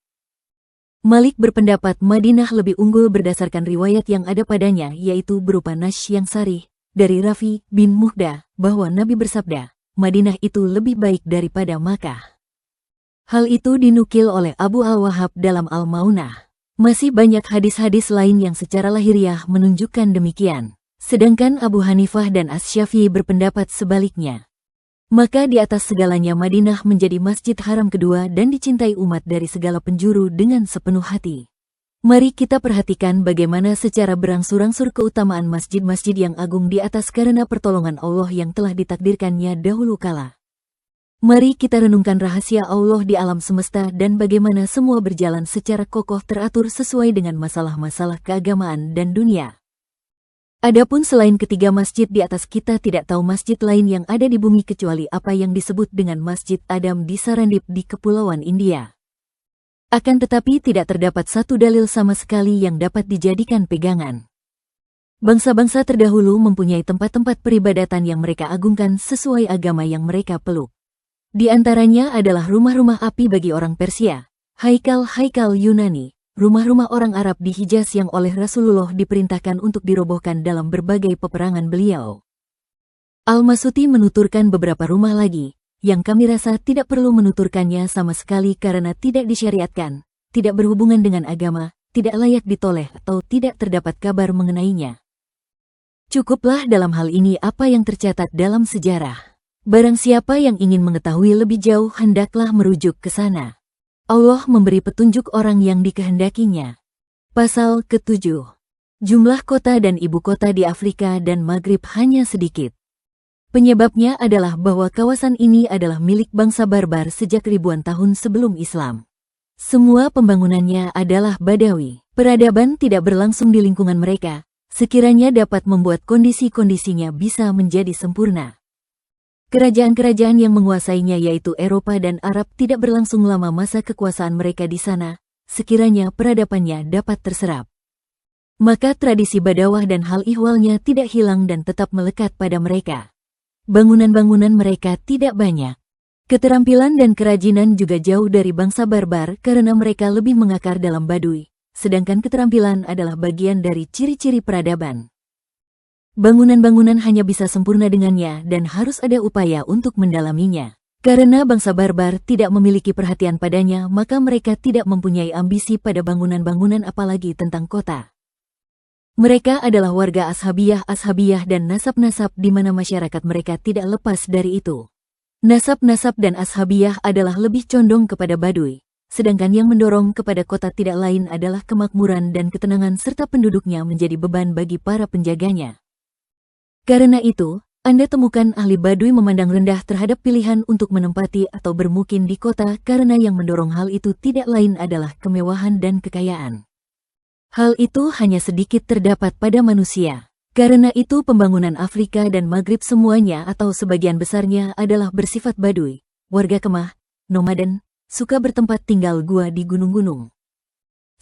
Malik berpendapat Madinah lebih unggul berdasarkan riwayat yang ada padanya yaitu berupa Nash yang sarih, dari Rafi bin Muhda, bahwa Nabi bersabda, Madinah itu lebih baik daripada Makkah. Hal itu dinukil oleh Abu Al-Wahhab dalam Al-Maunah. Masih banyak hadis-hadis lain yang secara lahiriah menunjukkan demikian. Sedangkan Abu Hanifah dan Asy-Syafi'i berpendapat sebaliknya. Maka di atas segalanya Madinah menjadi masjid haram kedua dan dicintai umat dari segala penjuru dengan sepenuh hati. Mari kita perhatikan bagaimana secara berangsur-angsur keutamaan masjid-masjid yang agung di atas karena pertolongan Allah yang telah ditakdirkannya dahulu kala. Mari kita renungkan rahasia Allah di alam semesta dan bagaimana semua berjalan secara kokoh teratur sesuai dengan masalah-masalah keagamaan dan dunia. Adapun selain ketiga masjid di atas kita tidak tahu masjid lain yang ada di bumi kecuali apa yang disebut dengan Masjid Adam di Sarandip di Kepulauan India. Akan tetapi tidak terdapat satu dalil sama sekali yang dapat dijadikan pegangan. Bangsa-bangsa terdahulu mempunyai tempat-tempat peribadatan yang mereka agungkan sesuai agama yang mereka peluk. Di antaranya adalah rumah-rumah api bagi orang Persia, haikal-haikal Yunani, rumah-rumah orang Arab di Hijaz yang oleh Rasulullah diperintahkan untuk dirobohkan dalam berbagai peperangan beliau. Al-Masuti menuturkan beberapa rumah lagi, yang kami rasa tidak perlu menuturkannya sama sekali karena tidak disyariatkan, tidak berhubungan dengan agama, tidak layak ditoleh atau tidak terdapat kabar mengenainya. Cukuplah dalam hal ini apa yang tercatat dalam sejarah. Barang siapa yang ingin mengetahui lebih jauh hendaklah merujuk ke sana. Allah memberi petunjuk orang yang dikehendakinya. Pasal ke-7. Jumlah kota dan ibu kota di Afrika dan Maghrib hanya sedikit. Penyebabnya adalah bahwa kawasan ini adalah milik bangsa barbar sejak ribuan tahun sebelum Islam. Semua pembangunannya adalah Badawi. Peradaban tidak berlangsung di lingkungan mereka, sekiranya dapat membuat kondisi-kondisinya bisa menjadi sempurna. Kerajaan-kerajaan yang menguasainya yaitu Eropa dan Arab tidak berlangsung lama masa kekuasaan mereka di sana, sekiranya peradabannya dapat terserap. Maka tradisi Badawah dan hal ihwalnya tidak hilang dan tetap melekat pada mereka. Bangunan-bangunan mereka tidak banyak. Keterampilan dan kerajinan juga jauh dari bangsa barbar karena mereka lebih mengakar dalam Baduy, sedangkan keterampilan adalah bagian dari ciri-ciri peradaban. Bangunan-bangunan hanya bisa sempurna dengannya dan harus ada upaya untuk mendalaminya. Karena bangsa barbar tidak memiliki perhatian padanya, maka mereka tidak mempunyai ambisi pada bangunan-bangunan apalagi tentang kota. Mereka adalah warga ashabiyah dan nasab-nasab di mana masyarakat mereka tidak lepas dari itu. Nasab-nasab dan ashabiyah adalah lebih condong kepada Baduy, sedangkan yang mendorong kepada kota tidak lain adalah kemakmuran dan ketenangan serta penduduknya menjadi beban bagi para penjaganya. Karena itu, Anda temukan ahli Baduy memandang rendah terhadap pilihan untuk menempati atau bermukim di kota karena yang mendorong hal itu tidak lain adalah kemewahan dan kekayaan. Hal itu hanya sedikit terdapat pada manusia. Karena itu pembangunan Afrika dan Maghrib semuanya atau sebagian besarnya adalah bersifat Baduy, warga kemah, nomaden, suka bertempat tinggal gua di gunung-gunung.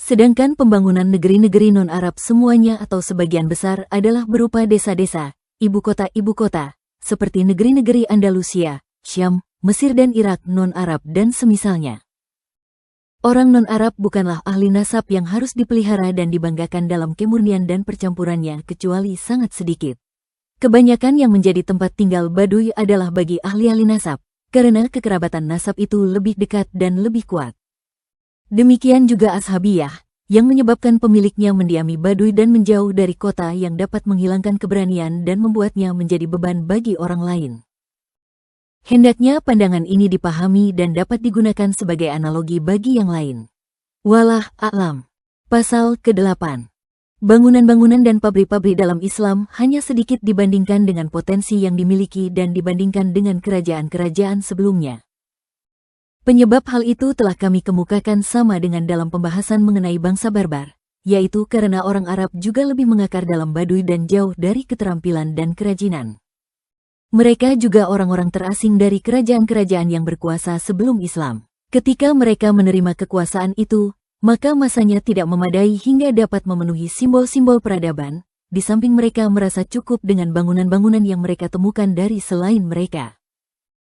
Sedangkan pembangunan negeri-negeri non-Arab semuanya atau sebagian besar adalah berupa desa-desa, ibu kota, seperti negeri-negeri Andalusia, Syam, Mesir dan Irak non-Arab dan semisalnya. Orang non-Arab bukanlah ahli nasab yang harus dipelihara dan dibanggakan dalam kemurnian dan percampurannya kecuali sangat sedikit. Kebanyakan yang menjadi tempat tinggal Baduy adalah bagi ahli-ahli nasab, karena kekerabatan nasab itu lebih dekat dan lebih kuat. Demikian juga ashabiyah, yang menyebabkan pemiliknya mendiami Baduy dan menjauh dari kota yang dapat menghilangkan keberanian dan membuatnya menjadi beban bagi orang lain. Hendaknya pandangan ini dipahami dan dapat digunakan sebagai analogi bagi yang lain. Walah a'lam. Pasal ke-8. Bangunan-bangunan dan pabrik-pabrik dalam Islam hanya sedikit dibandingkan dengan potensi yang dimiliki dan dibandingkan dengan kerajaan-kerajaan sebelumnya. Penyebab hal itu telah kami kemukakan sama dengan dalam pembahasan mengenai bangsa barbar, yaitu karena orang Arab juga lebih mengakar dalam Baduy dan jauh dari keterampilan dan kerajinan. Mereka juga orang-orang terasing dari kerajaan-kerajaan yang berkuasa sebelum Islam. Ketika mereka menerima kekuasaan itu, maka masanya tidak memadai hingga dapat memenuhi simbol-simbol peradaban, di samping mereka merasa cukup dengan bangunan-bangunan yang mereka temukan dari selain mereka.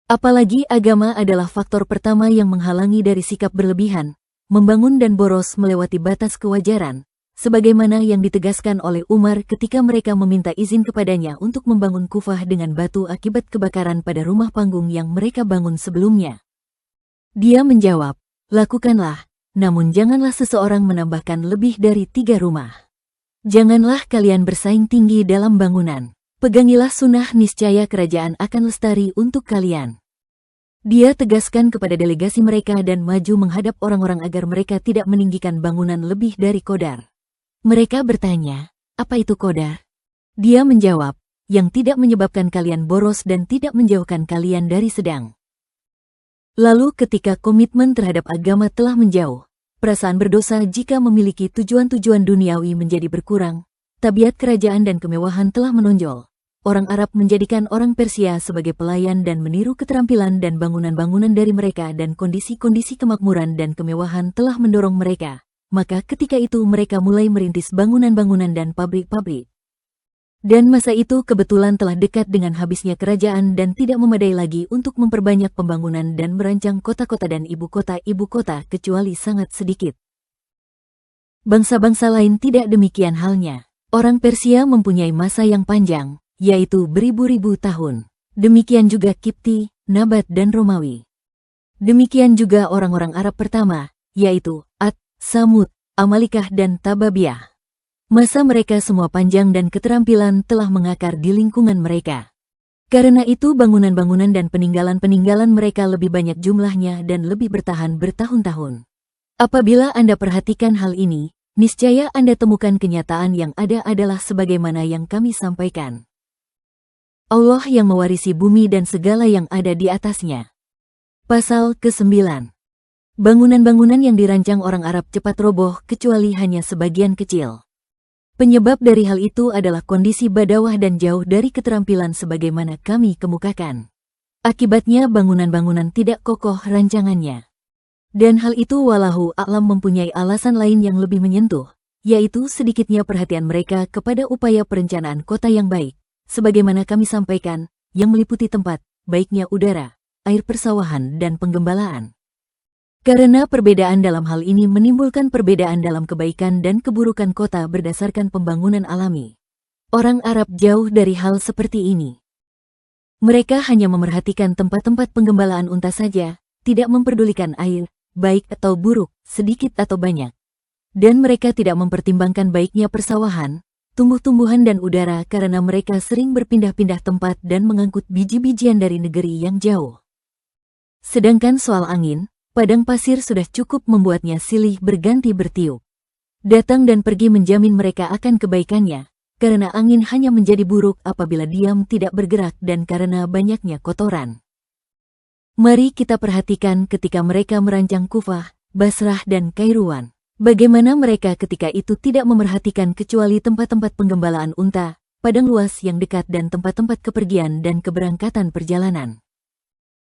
Apalagi agama adalah faktor pertama yang menghalangi dari sikap berlebihan, membangun dan boros melewati batas kewajaran, sebagaimana yang ditegaskan oleh Umar ketika mereka meminta izin kepadanya untuk membangun Kufah dengan batu akibat kebakaran pada rumah panggung yang mereka bangun sebelumnya. Dia menjawab, "Lakukanlah, namun janganlah seseorang menambahkan lebih dari 3 rumah. Janganlah kalian bersaing tinggi dalam bangunan. Pegangilah sunnah niscaya kerajaan akan lestari untuk kalian." Dia tegaskan kepada delegasi mereka dan maju menghadap orang-orang agar mereka tidak meninggikan bangunan lebih dari Qadar. Mereka bertanya, "Apa itu Qadar?" Dia menjawab, "Yang tidak menyebabkan kalian boros dan tidak menjauhkan kalian dari sedang." Lalu ketika komitmen terhadap agama telah menjauh, perasaan berdosa jika memiliki tujuan-tujuan duniawi menjadi berkurang, tabiat kerajaan dan kemewahan telah menonjol. Orang Arab menjadikan orang Persia sebagai pelayan dan meniru keterampilan dan bangunan-bangunan dari mereka dan kondisi-kondisi kemakmuran dan kemewahan telah mendorong mereka. Maka ketika itu mereka mulai merintis bangunan-bangunan dan pabrik-pabrik. Dan masa itu kebetulan telah dekat dengan habisnya kerajaan dan tidak memadai lagi untuk memperbanyak pembangunan dan merancang kota-kota dan ibu kota kecuali sangat sedikit. Bangsa-bangsa lain tidak demikian halnya. Orang Persia mempunyai masa yang panjang, yaitu beribu-ribu tahun. Demikian juga Kipti, Nabat dan Romawi. Demikian juga orang-orang Arab pertama, yaitu Ad, Samud, Amalikah dan Tababiah. Masa mereka semua panjang dan keterampilan telah mengakar di lingkungan mereka. Karena itu bangunan-bangunan dan peninggalan-peninggalan mereka lebih banyak jumlahnya dan lebih bertahan bertahun-tahun. Apabila Anda perhatikan hal ini, niscaya Anda temukan kenyataan yang ada adalah sebagaimana yang kami sampaikan. Allah yang mewarisi bumi dan segala yang ada di atasnya. Pasal ke-9. Bangunan-bangunan yang dirancang orang Arab cepat roboh kecuali hanya sebagian kecil. Penyebab dari hal itu adalah kondisi badawah dan jauh dari keterampilan sebagaimana kami kemukakan. Akibatnya bangunan-bangunan tidak kokoh rancangannya. Dan hal itu walahu a'lam mempunyai alasan lain yang lebih menyentuh, yaitu sedikitnya perhatian mereka kepada upaya perencanaan kota yang baik. Sebagaimana kami sampaikan, yang meliputi tempat, baiknya udara, air persawahan dan penggembalaan. Karena perbedaan dalam hal ini menimbulkan perbedaan dalam kebaikan dan keburukan kota berdasarkan pembangunan alami. Orang Arab jauh dari hal seperti ini. Mereka hanya memerhatikan tempat-tempat penggembalaan unta saja, tidak memperdulikan air, baik atau buruk, sedikit atau banyak. Dan mereka tidak mempertimbangkan baiknya persawahan, tumbuh-tumbuhan dan udara karena mereka sering berpindah-pindah tempat dan mengangkut biji-bijian dari negeri yang jauh. Sedangkan soal angin, padang pasir sudah cukup membuatnya silih berganti bertiup. Datang dan pergi menjamin mereka akan kebaikannya, karena angin hanya menjadi buruk apabila diam tidak bergerak dan karena banyaknya kotoran. Mari kita perhatikan ketika mereka merancang Kufah, Basrah dan Kairouan. Bagaimana mereka ketika itu tidak memerhatikan kecuali tempat-tempat penggembalaan unta, padang luas yang dekat dan tempat-tempat kepergian dan keberangkatan perjalanan.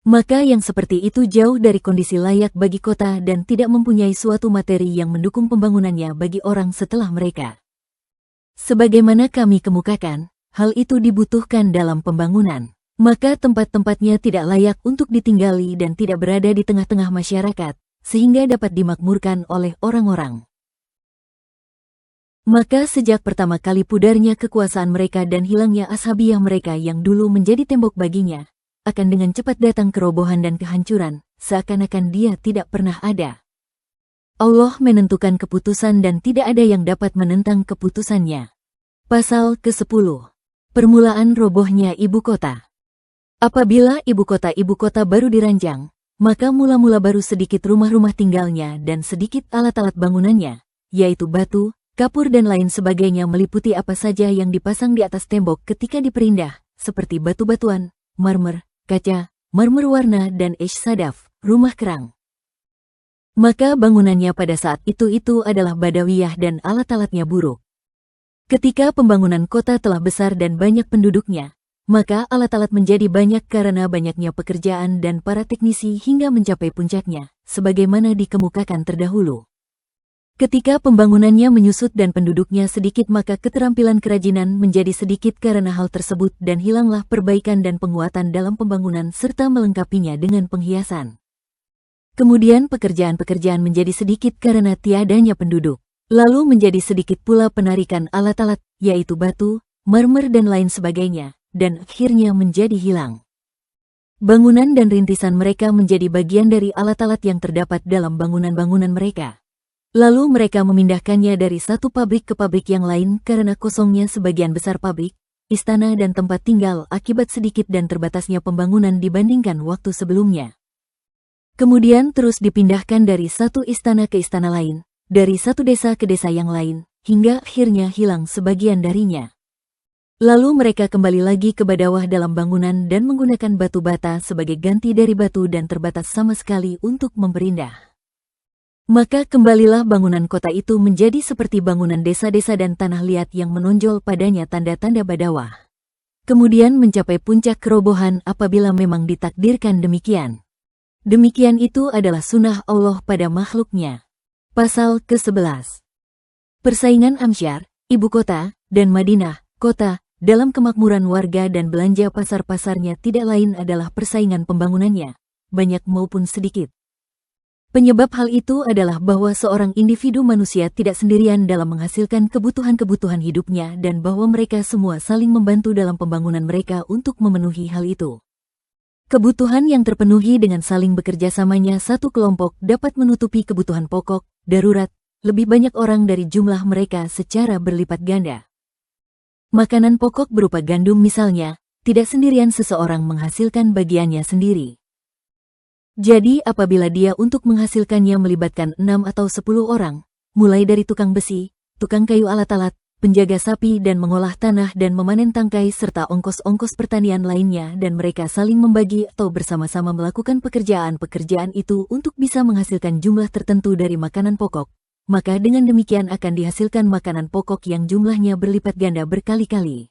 Maka yang seperti itu jauh dari kondisi layak bagi kota dan tidak mempunyai suatu materi yang mendukung pembangunannya bagi orang setelah mereka. Sebagaimana kami kemukakan, hal itu dibutuhkan dalam pembangunan. Maka tempat-tempatnya tidak layak untuk ditinggali dan tidak berada di tengah-tengah masyarakat, sehingga dapat dimakmurkan oleh orang-orang. Maka sejak pertama kali pudarnya kekuasaan mereka dan hilangnya ashabiyah mereka yang dulu menjadi tembok baginya, akan dengan cepat datang kerobohan dan kehancuran, seakan-akan dia tidak pernah ada. Allah menentukan keputusan dan tidak ada yang dapat menentang keputusannya. Pasal ke-10. Permulaan robohnya ibu kota. Apabila ibu kota baru dirancang, maka mula-mula baru sedikit rumah-rumah tinggalnya dan sedikit alat-alat bangunannya, yaitu batu, kapur dan lain sebagainya meliputi apa saja yang dipasang di atas tembok ketika diperindah, seperti batu-batuan, marmer, kaca, marmer warna dan ish sadaf, rumah kerang. Maka bangunannya pada saat itu adalah badawiyah dan alat-alatnya buruk. Ketika pembangunan kota telah besar dan banyak penduduknya, maka alat-alat menjadi banyak karena banyaknya pekerjaan dan para teknisi hingga mencapai puncaknya, sebagaimana dikemukakan terdahulu. Ketika pembangunannya menyusut dan penduduknya sedikit maka keterampilan kerajinan menjadi sedikit karena hal tersebut dan hilanglah perbaikan dan penguatan dalam pembangunan serta melengkapinya dengan penghiasan. Kemudian pekerjaan-pekerjaan menjadi sedikit karena tiadanya penduduk. Lalu menjadi sedikit pula penarikan alat-alat, yaitu batu, marmer dan lain sebagainya, dan akhirnya menjadi hilang. Bangunan dan rintisan mereka menjadi bagian dari alat-alat yang terdapat dalam bangunan-bangunan mereka. Lalu mereka memindahkannya dari satu pabrik ke pabrik yang lain karena kosongnya sebagian besar pabrik, istana dan tempat tinggal akibat sedikit dan terbatasnya pembangunan dibandingkan waktu sebelumnya. Kemudian terus dipindahkan dari satu istana ke istana lain, dari satu desa ke desa yang lain, hingga akhirnya hilang sebagian darinya. Lalu mereka kembali lagi ke badawah dalam bangunan dan menggunakan batu bata sebagai ganti dari batu dan terbatas sama sekali untuk memperindah. Maka kembalilah bangunan kota itu menjadi seperti bangunan desa-desa dan tanah liat yang menonjol padanya tanda-tanda badawah. Kemudian mencapai puncak kerobohan apabila memang ditakdirkan demikian. Demikian itu adalah sunnah Allah pada makhluknya. Pasal ke-11. Persaingan Amsyar, ibu kota, dan Madinah, kota, dalam kemakmuran warga dan belanja pasar-pasarnya tidak lain adalah persaingan pembangunannya, banyak maupun sedikit. Penyebab hal itu adalah bahwa seorang individu manusia tidak sendirian dalam menghasilkan kebutuhan-kebutuhan hidupnya dan bahwa mereka semua saling membantu dalam pembangunan mereka untuk memenuhi hal itu. Kebutuhan yang terpenuhi dengan saling bekerjasamanya satu kelompok dapat menutupi kebutuhan pokok, darurat, lebih banyak orang dari jumlah mereka secara berlipat ganda. Makanan pokok berupa gandum misalnya, tidak sendirian seseorang menghasilkan bagiannya sendiri. Jadi apabila dia untuk menghasilkannya melibatkan 6 atau 10 orang, mulai dari tukang besi, tukang kayu alat-alat, penjaga sapi dan mengolah tanah dan memanen tangkai serta ongkos-ongkos pertanian lainnya dan mereka saling membagi atau bersama-sama melakukan pekerjaan-pekerjaan itu untuk bisa menghasilkan jumlah tertentu dari makanan pokok, maka dengan demikian akan dihasilkan makanan pokok yang jumlahnya berlipat ganda berkali-kali.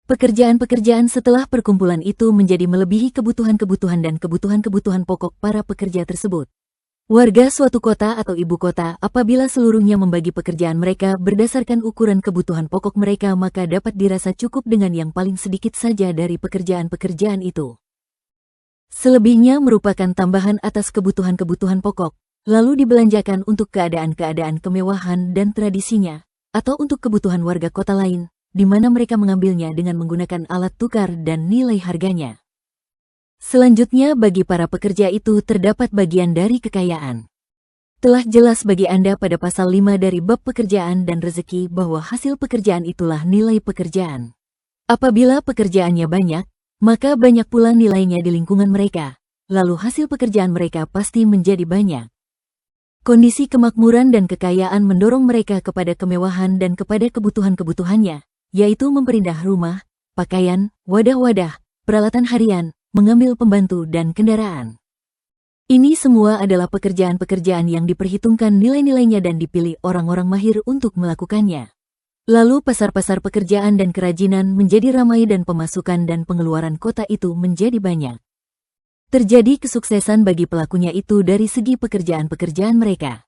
Pekerjaan-pekerjaan setelah perkumpulan itu menjadi melebihi kebutuhan-kebutuhan dan kebutuhan-kebutuhan pokok para pekerja tersebut. Warga suatu kota atau ibu kota apabila seluruhnya membagi pekerjaan mereka berdasarkan ukuran kebutuhan pokok mereka maka dapat dirasa cukup dengan yang paling sedikit saja dari pekerjaan-pekerjaan itu. Selebihnya merupakan tambahan atas kebutuhan-kebutuhan pokok, lalu dibelanjakan untuk keadaan-keadaan kemewahan dan tradisinya, atau untuk kebutuhan warga kota lain, di mana mereka mengambilnya dengan menggunakan alat tukar dan nilai harganya. Selanjutnya bagi para pekerja itu terdapat bagian dari kekayaan. Telah jelas bagi Anda pada pasal 5 dari bab pekerjaan dan rezeki bahwa hasil pekerjaan itulah nilai pekerjaan. Apabila pekerjaannya banyak, maka banyak pula nilainya di lingkungan mereka, lalu hasil pekerjaan mereka pasti menjadi banyak. Kondisi kemakmuran dan kekayaan mendorong mereka kepada kemewahan dan kepada kebutuhan-kebutuhannya, yaitu memperindah rumah, pakaian, wadah-wadah, peralatan harian, mengambil pembantu dan kendaraan. Ini semua adalah pekerjaan-pekerjaan yang diperhitungkan nilai-nilainya dan dipilih orang-orang mahir untuk melakukannya. Lalu pasar-pasar pekerjaan dan kerajinan menjadi ramai dan pemasukan dan pengeluaran kota itu menjadi banyak. Terjadi kesuksesan bagi pelakunya itu dari segi pekerjaan-pekerjaan mereka.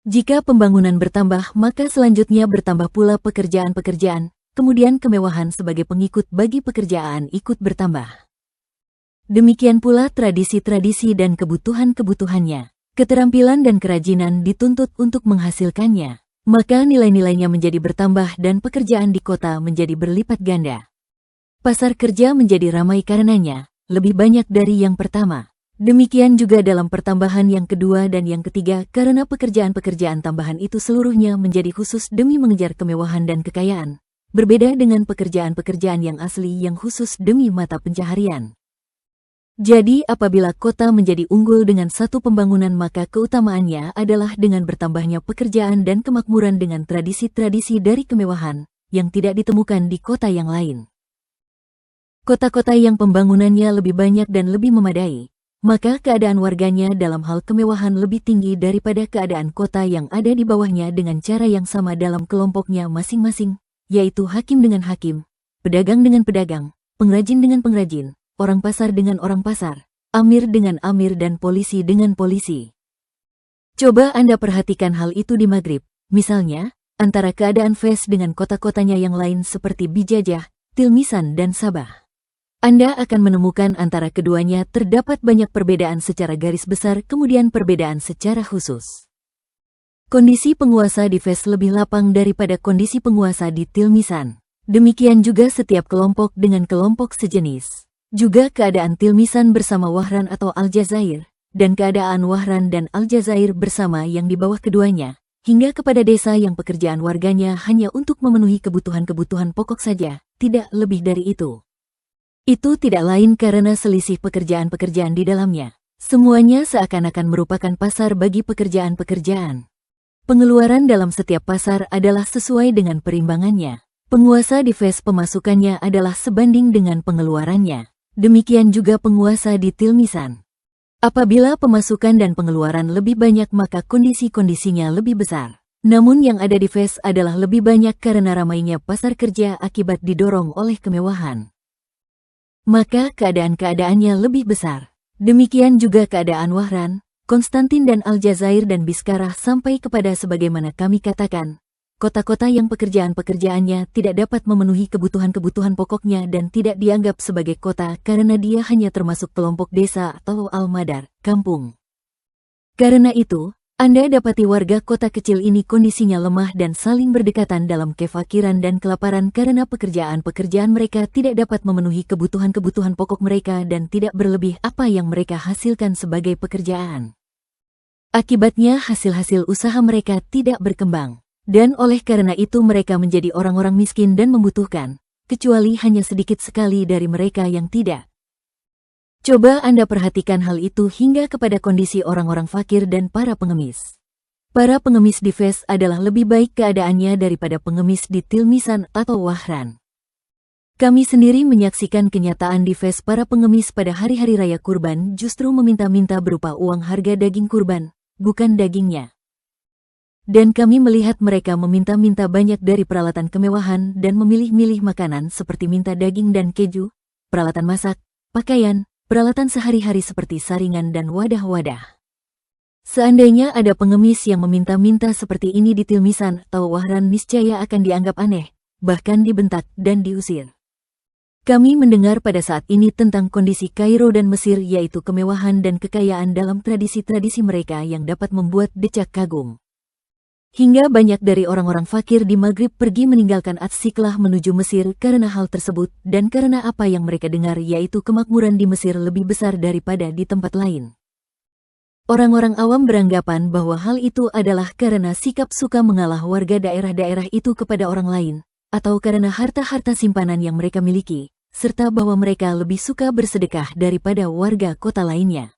Jika pembangunan bertambah, maka selanjutnya bertambah pula pekerjaan-pekerjaan, kemudian kemewahan sebagai pengikut bagi pekerjaan ikut bertambah. Demikian pula tradisi-tradisi dan kebutuhan-kebutuhannya. Keterampilan dan kerajinan dituntut untuk menghasilkannya. Maka nilai-nilainya menjadi bertambah dan pekerjaan di kota menjadi berlipat ganda. Pasar kerja menjadi ramai karenanya, lebih banyak dari yang pertama. Demikian juga dalam pertambahan yang kedua dan yang ketiga karena pekerjaan-pekerjaan tambahan itu seluruhnya menjadi khusus demi mengejar kemewahan dan kekayaan. Berbeda dengan pekerjaan-pekerjaan yang asli yang khusus demi mata pencaharian. Jadi apabila kota menjadi unggul dengan satu pembangunan maka keutamaannya adalah dengan bertambahnya pekerjaan dan kemakmuran dengan tradisi-tradisi dari kemewahan yang tidak ditemukan di kota yang lain. Kota-kota yang pembangunannya lebih banyak dan lebih memadai, maka keadaan warganya dalam hal kemewahan lebih tinggi daripada keadaan kota yang ada di bawahnya dengan cara yang sama dalam kelompoknya masing-masing, yaitu hakim dengan hakim, pedagang dengan pedagang, pengrajin dengan pengrajin, orang pasar dengan orang pasar, amir dengan amir dan polisi dengan polisi. Coba Anda perhatikan hal itu di Maghrib, misalnya, antara keadaan Fes dengan kota-kotanya yang lain seperti Bijajah, Tilmisan dan Sabah. Anda akan menemukan antara keduanya terdapat banyak perbedaan secara garis besar kemudian perbedaan secara khusus. Kondisi penguasa di Fes lebih lapang daripada kondisi penguasa di Tilmisan. Demikian juga setiap kelompok dengan kelompok sejenis. Juga keadaan Tilmisan bersama Wahran atau Aljazair, dan keadaan Wahran dan Aljazair bersama yang di bawah keduanya, hingga kepada desa yang pekerjaan warganya hanya untuk memenuhi kebutuhan-kebutuhan pokok saja, tidak lebih dari itu. Itu tidak lain karena selisih pekerjaan-pekerjaan di dalamnya. Semuanya seakan-akan merupakan pasar bagi pekerjaan-pekerjaan. Pengeluaran dalam setiap pasar adalah sesuai dengan perimbangannya. Penguasa di Fes pemasukannya adalah sebanding dengan pengeluarannya. Demikian juga penguasa di Tilmisan. Apabila pemasukan dan pengeluaran lebih banyak maka kondisi-kondisinya lebih besar. Namun yang ada di Fes adalah lebih banyak karena ramainya pasar kerja akibat didorong oleh kemewahan. Maka keadaan-keadaannya lebih besar. Demikian juga keadaan Wahran, Konstantin dan Aljazair dan Biskarah sampai kepada sebagaimana kami katakan, kota-kota yang pekerjaan-pekerjaannya tidak dapat memenuhi kebutuhan-kebutuhan pokoknya dan tidak dianggap sebagai kota karena dia hanya termasuk kelompok desa atau al-madar, kampung. Karena itu, Anda dapati warga kota kecil ini kondisinya lemah dan saling berdekatan dalam kefakiran dan kelaparan karena pekerjaan-pekerjaan mereka tidak dapat memenuhi kebutuhan-kebutuhan pokok mereka dan tidak berlebih apa yang mereka hasilkan sebagai pekerjaan. Akibatnya hasil-hasil usaha mereka tidak berkembang, dan oleh karena itu mereka menjadi orang-orang miskin dan membutuhkan, kecuali hanya sedikit sekali dari mereka yang tidak. Coba Anda perhatikan hal itu hingga kepada kondisi orang-orang fakir dan para pengemis. Para pengemis di Fes adalah lebih baik keadaannya daripada pengemis di Tilmisan atau Wahran. Kami sendiri menyaksikan kenyataan di Fes para pengemis pada hari-hari raya kurban justru meminta-minta berupa uang harga daging kurban, bukan dagingnya. Dan kami melihat mereka meminta-minta banyak dari peralatan kemewahan dan memilih-milih makanan seperti minta daging dan keju, peralatan masak, pakaian, peralatan sehari-hari seperti saringan dan wadah-wadah. Seandainya ada pengemis yang meminta-minta seperti ini di Tilmisan atau Wahran niscaya akan dianggap aneh, bahkan dibentak dan diusir. Kami mendengar pada saat ini tentang kondisi Kairo dan Mesir yaitu kemewahan dan kekayaan dalam tradisi-tradisi mereka yang dapat membuat decak kagum. Hingga banyak dari orang-orang fakir di Maghrib pergi meninggalkan Atsiklah menuju Mesir karena hal tersebut dan karena apa yang mereka dengar yaitu kemakmuran di Mesir lebih besar daripada di tempat lain. Orang-orang awam beranggapan bahwa hal itu adalah karena sikap suka mengalah warga daerah-daerah itu kepada orang lain, atau karena harta-harta simpanan yang mereka miliki, serta bahwa mereka lebih suka bersedekah daripada warga kota lainnya.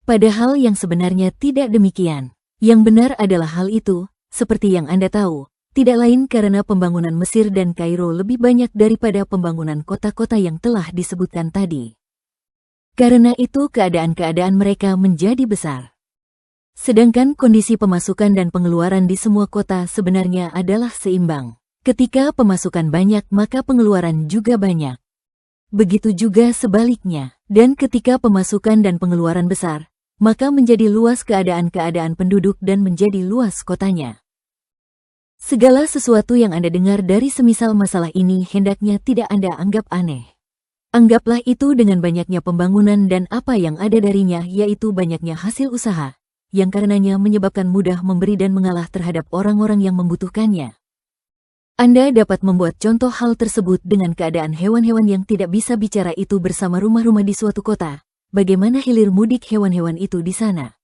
Padahal yang sebenarnya tidak demikian. Yang benar adalah hal itu, seperti yang Anda tahu, tidak lain karena pembangunan Mesir dan Kairo lebih banyak daripada pembangunan kota-kota yang telah disebutkan tadi. Karena itu keadaan-keadaan mereka menjadi besar. Sedangkan kondisi pemasukan dan pengeluaran di semua kota sebenarnya adalah seimbang. Ketika pemasukan banyak maka pengeluaran juga banyak. Begitu juga sebaliknya. Dan ketika pemasukan dan pengeluaran besar, maka menjadi luas keadaan-keadaan penduduk dan menjadi luas kotanya. Segala sesuatu yang Anda dengar dari semisal masalah ini hendaknya tidak Anda anggap aneh. Anggaplah itu dengan banyaknya pembangunan dan apa yang ada darinya yaitu banyaknya hasil usaha, yang karenanya menyebabkan mudah memberi dan mengalah terhadap orang-orang yang membutuhkannya. Anda dapat membuat contoh hal tersebut dengan keadaan hewan-hewan yang tidak bisa bicara itu bersama rumah-rumah di suatu kota. Bagaimana hilir mudik hewan-hewan itu di sana?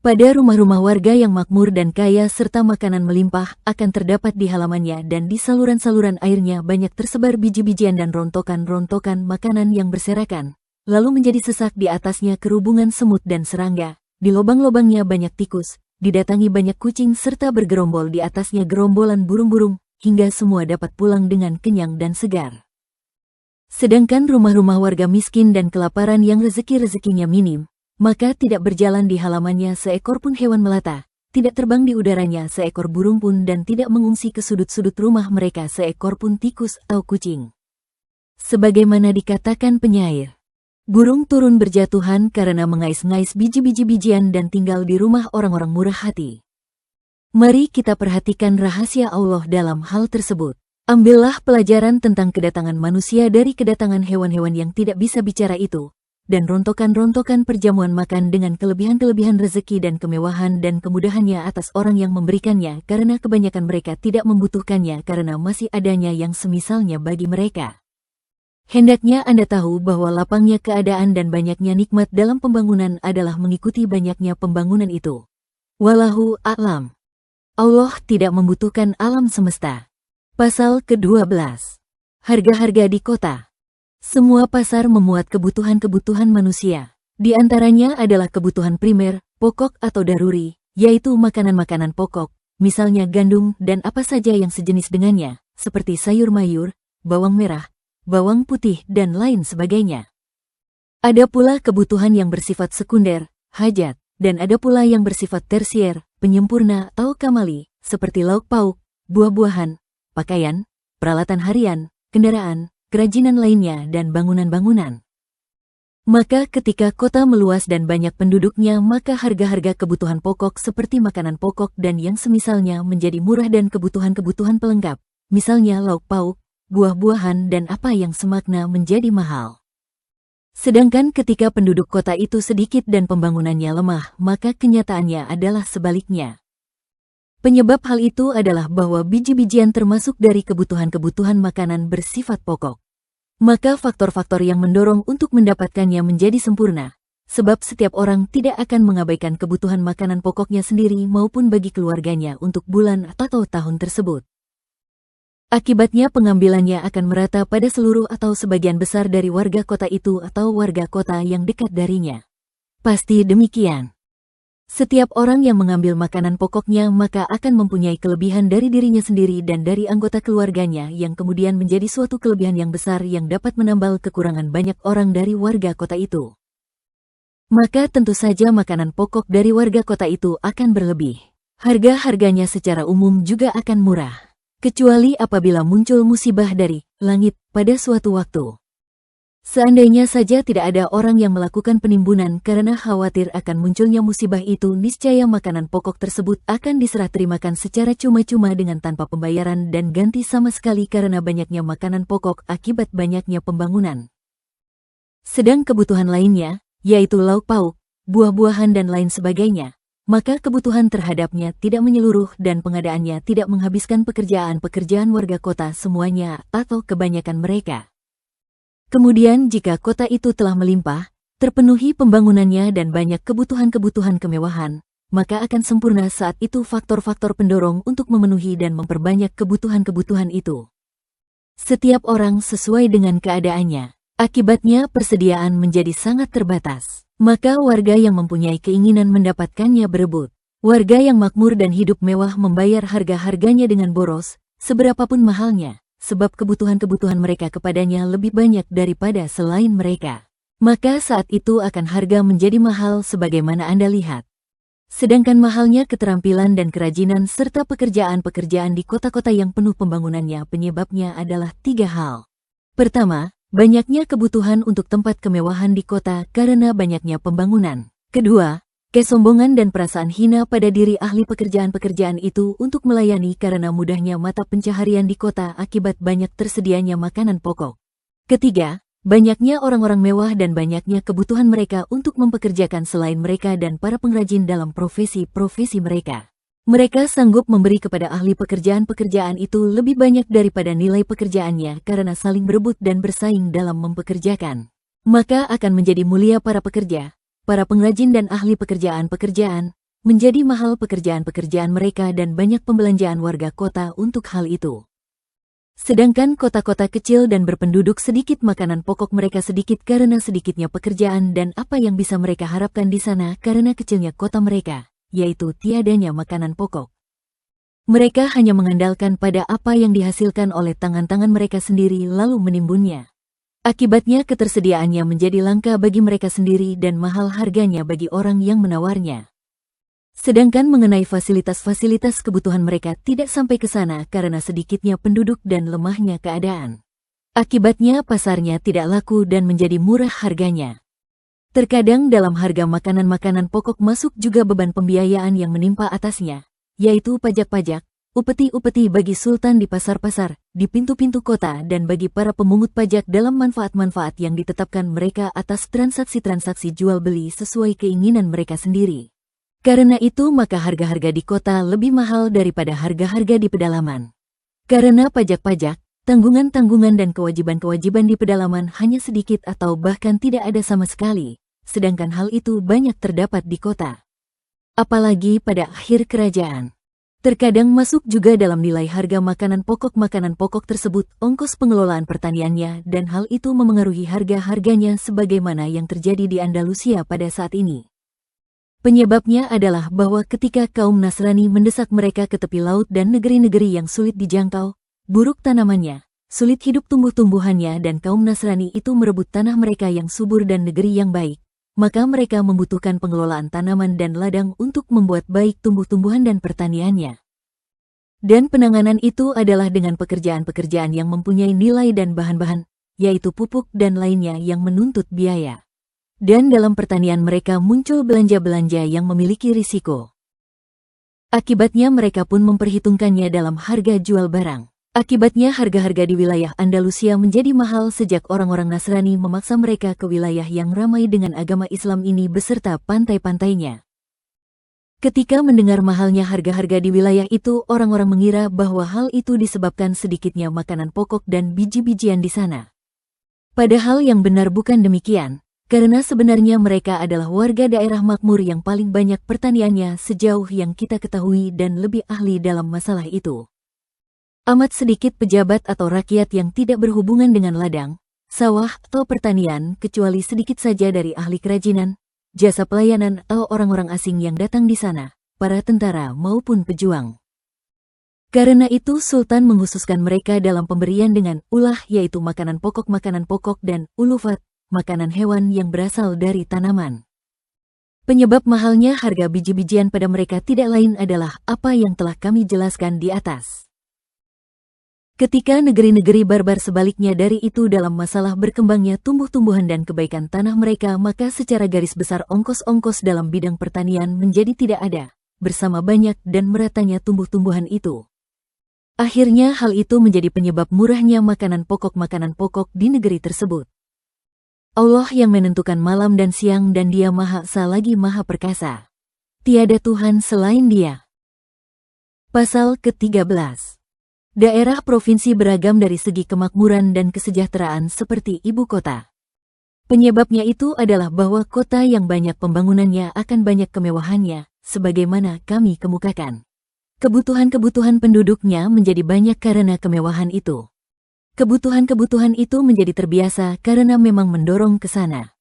Pada rumah-rumah warga yang makmur dan kaya serta makanan melimpah akan terdapat di halamannya dan di saluran-saluran airnya banyak tersebar biji-bijian dan rontokan-rontokan makanan yang berserakan, lalu menjadi sesak di atasnya kerubungan semut dan serangga. Di lubang-lubangnya banyak tikus, didatangi banyak kucing serta bergerombol di atasnya gerombolan burung-burung, hingga semua dapat pulang dengan kenyang dan segar. Sedangkan rumah-rumah warga miskin dan kelaparan yang rezeki-rezekinya minim, maka tidak berjalan di halamannya seekor pun hewan melata, tidak terbang di udaranya seekor burung pun dan tidak mengungsi ke sudut-sudut rumah mereka seekor pun tikus atau kucing. Sebagaimana dikatakan penyair, burung turun berjatuhan karena mengais-ngais biji-biji-bijian dan tinggal di rumah orang-orang murah hati. Mari kita perhatikan rahasia Allah dalam hal tersebut. Ambillah pelajaran tentang kedatangan manusia dari kedatangan hewan-hewan yang tidak bisa bicara itu, dan rontokan-rontokan perjamuan makan dengan kelebihan-kelebihan rezeki dan kemewahan dan kemudahannya atas orang yang memberikannya karena kebanyakan mereka tidak membutuhkannya karena masih adanya yang semisalnya bagi mereka. Hendaknya Anda tahu bahwa lapangnya keadaan dan banyaknya nikmat dalam pembangunan adalah mengikuti banyaknya pembangunan itu. Wallahu a'lam. Allah tidak membutuhkan alam semesta. Pasal ke-12. Harga-harga di kota. Semua pasar memuat kebutuhan-kebutuhan manusia. Di antaranya adalah kebutuhan primer, pokok atau daruri, yaitu makanan-makanan pokok, misalnya gandum dan apa saja yang sejenis dengannya, seperti sayur mayur, bawang merah, bawang putih, dan lain sebagainya. Ada pula kebutuhan yang bersifat sekunder, hajat, dan ada pula yang bersifat tersier, penyempurna atau kamali, seperti lauk pauk, buah-buahan, pakaian, peralatan harian, kendaraan, kerajinan lainnya, dan bangunan-bangunan. Maka ketika kota meluas dan banyak penduduknya, maka harga-harga kebutuhan pokok seperti makanan pokok dan yang semisalnya menjadi murah dan kebutuhan-kebutuhan pelengkap, misalnya lauk pauk, buah-buahan dan apa yang semakna menjadi mahal. Sedangkan ketika penduduk kota itu sedikit dan pembangunannya lemah, maka kenyataannya adalah sebaliknya. Penyebab hal itu adalah bahwa biji-bijian termasuk dari kebutuhan-kebutuhan makanan bersifat pokok. Maka faktor-faktor yang mendorong untuk mendapatkannya menjadi sempurna, sebab setiap orang tidak akan mengabaikan kebutuhan makanan pokoknya sendiri maupun bagi keluarganya untuk bulan atau tahun tersebut. Akibatnya pengambilannya akan merata pada seluruh atau sebagian besar dari warga kota itu atau warga kota yang dekat darinya. Pasti demikian. Setiap orang yang mengambil makanan pokoknya maka akan mempunyai kelebihan dari dirinya sendiri dan dari anggota keluarganya yang kemudian menjadi suatu kelebihan yang besar yang dapat menambal kekurangan banyak orang dari warga kota itu. Maka tentu saja makanan pokok dari warga kota itu akan berlebih. Harga-harganya secara umum juga akan murah. Kecuali apabila muncul musibah dari langit pada suatu waktu. Seandainya saja tidak ada orang yang melakukan penimbunan karena khawatir akan munculnya musibah itu, niscaya makanan pokok tersebut akan diserah terimakan secara cuma-cuma dengan tanpa pembayaran dan ganti sama sekali karena banyaknya makanan pokok akibat banyaknya pembangunan. Sedang kebutuhan lainnya, yaitu lauk pauk, buah-buahan dan lain sebagainya, maka kebutuhan terhadapnya tidak menyeluruh dan pengadaannya tidak menghabiskan pekerjaan-pekerjaan warga kota semuanya atau kebanyakan mereka. Kemudian jika kota itu telah melimpah, terpenuhi pembangunannya dan banyak kebutuhan-kebutuhan kemewahan, maka akan sempurna saat itu faktor-faktor pendorong untuk memenuhi dan memperbanyak kebutuhan-kebutuhan itu. Setiap orang sesuai dengan keadaannya, akibatnya persediaan menjadi sangat terbatas. Maka warga yang mempunyai keinginan mendapatkannya berebut. Warga yang makmur dan hidup mewah membayar harga-harganya dengan boros, seberapapun mahalnya, sebab kebutuhan-kebutuhan mereka kepadanya lebih banyak daripada selain mereka. Maka saat itu akan harga menjadi mahal sebagaimana Anda lihat. Sedangkan mahalnya keterampilan dan kerajinan serta pekerjaan-pekerjaan di kota-kota yang penuh pembangunannya penyebabnya adalah 3 hal. Pertama, banyaknya kebutuhan untuk tempat kemewahan di kota karena banyaknya pembangunan. Kedua, kesombongan dan perasaan hina pada diri ahli pekerjaan-pekerjaan itu untuk melayani karena mudahnya mata pencaharian di kota akibat banyak tersedianya makanan pokok. Ketiga, banyaknya orang-orang mewah dan banyaknya kebutuhan mereka untuk mempekerjakan selain mereka dan para pengrajin dalam profesi-profesi mereka. Mereka sanggup memberi kepada ahli pekerjaan-pekerjaan itu lebih banyak daripada nilai pekerjaannya karena saling berebut dan bersaing dalam mempekerjakan. Maka akan menjadi mulia para pekerja, para pengrajin dan ahli pekerjaan-pekerjaan, menjadi mahal pekerjaan-pekerjaan mereka dan banyak pembelanjaan warga kota untuk hal itu. Sedangkan kota-kota kecil dan berpenduduk sedikit makanan pokok mereka sedikit karena sedikitnya pekerjaan dan apa yang bisa mereka harapkan di sana karena kecilnya kota mereka, yaitu tiadanya makanan pokok. Mereka hanya mengandalkan pada apa yang dihasilkan oleh tangan-tangan mereka sendiri lalu menimbunnya. Akibatnya ketersediaannya menjadi langka bagi mereka sendiri dan mahal harganya bagi orang yang menawarnya. Sedangkan mengenai fasilitas-fasilitas kebutuhan mereka tidak sampai ke sana karena sedikitnya penduduk dan lemahnya keadaan. Akibatnya pasarnya tidak laku dan menjadi murah harganya. Terkadang dalam harga makanan-makanan pokok masuk juga beban pembiayaan yang menimpa atasnya, yaitu pajak-pajak, upeti-upeti bagi sultan di pasar-pasar, di pintu-pintu kota dan bagi para pemungut pajak dalam manfaat-manfaat yang ditetapkan mereka atas transaksi-transaksi jual-beli sesuai keinginan mereka sendiri. Karena itu maka harga-harga di kota lebih mahal daripada harga-harga di pedalaman. Karena pajak-pajak, tanggungan-tanggungan dan kewajiban-kewajiban di pedalaman hanya sedikit atau bahkan tidak ada sama sekali, sedangkan hal itu banyak terdapat di kota. Apalagi pada akhir kerajaan. Terkadang masuk juga dalam nilai harga makanan pokok tersebut ongkos pengelolaan pertaniannya dan hal itu memengaruhi harga-harganya sebagaimana yang terjadi di Andalusia pada saat ini. Penyebabnya adalah bahwa ketika kaum Nasrani mendesak mereka ke tepi laut dan negeri-negeri yang sulit dijangkau, buruk tanamannya, sulit hidup tumbuh-tumbuhannya dan kaum Nasrani itu merebut tanah mereka yang subur dan negeri yang baik, maka mereka membutuhkan pengelolaan tanaman dan ladang untuk membuat baik tumbuh-tumbuhan dan pertaniannya. Dan penanganan itu adalah dengan pekerjaan-pekerjaan yang mempunyai nilai dan bahan-bahan, yaitu pupuk dan lainnya yang menuntut biaya. Dan dalam pertanian mereka muncul belanja-belanja yang memiliki risiko. Akibatnya mereka pun memperhitungkannya dalam harga jual barang. Akibatnya harga-harga di wilayah Andalusia menjadi mahal sejak orang-orang Nasrani memaksa mereka ke wilayah yang ramai dengan agama Islam ini beserta pantai-pantainya. Ketika mendengar mahalnya harga-harga di wilayah itu, orang-orang mengira bahwa hal itu disebabkan sedikitnya makanan pokok dan biji-bijian di sana. Padahal yang benar bukan demikian. Karena sebenarnya mereka adalah warga daerah makmur yang paling banyak pertaniannya sejauh yang kita ketahui dan lebih ahli dalam masalah itu. Amat sedikit pejabat atau rakyat yang tidak berhubungan dengan ladang, sawah atau pertanian kecuali sedikit saja dari ahli kerajinan, jasa pelayanan atau orang-orang asing yang datang di sana, para tentara maupun pejuang. Karena itu Sultan menghususkan mereka dalam pemberian dengan ulah yaitu makanan pokok dan ulufat, makanan hewan yang berasal dari tanaman. Penyebab mahalnya harga biji-bijian pada mereka tidak lain adalah apa yang telah kami jelaskan di atas. Ketika negeri-negeri barbar sebaliknya dari itu dalam masalah berkembangnya tumbuh-tumbuhan dan kebaikan tanah mereka, maka secara garis besar ongkos-ongkos dalam bidang pertanian menjadi tidak ada, bersama banyak dan meratanya tumbuh-tumbuhan itu. Akhirnya hal itu menjadi penyebab murahnya makanan pokok di negeri tersebut. Allah yang menentukan malam dan siang dan Dia Maha Esa lagi Maha Perkasa. Tiada Tuhan selain Dia. Pasal ke-13. Daerah provinsi beragam dari segi kemakmuran dan kesejahteraan seperti ibu kota. Penyebabnya itu adalah bahwa kota yang banyak pembangunannya akan banyak kemewahannya, sebagaimana kami kemukakan. Kebutuhan-kebutuhan penduduknya menjadi banyak karena kemewahan itu. Kebutuhan-kebutuhan itu menjadi terbiasa karena memang mendorong ke sana.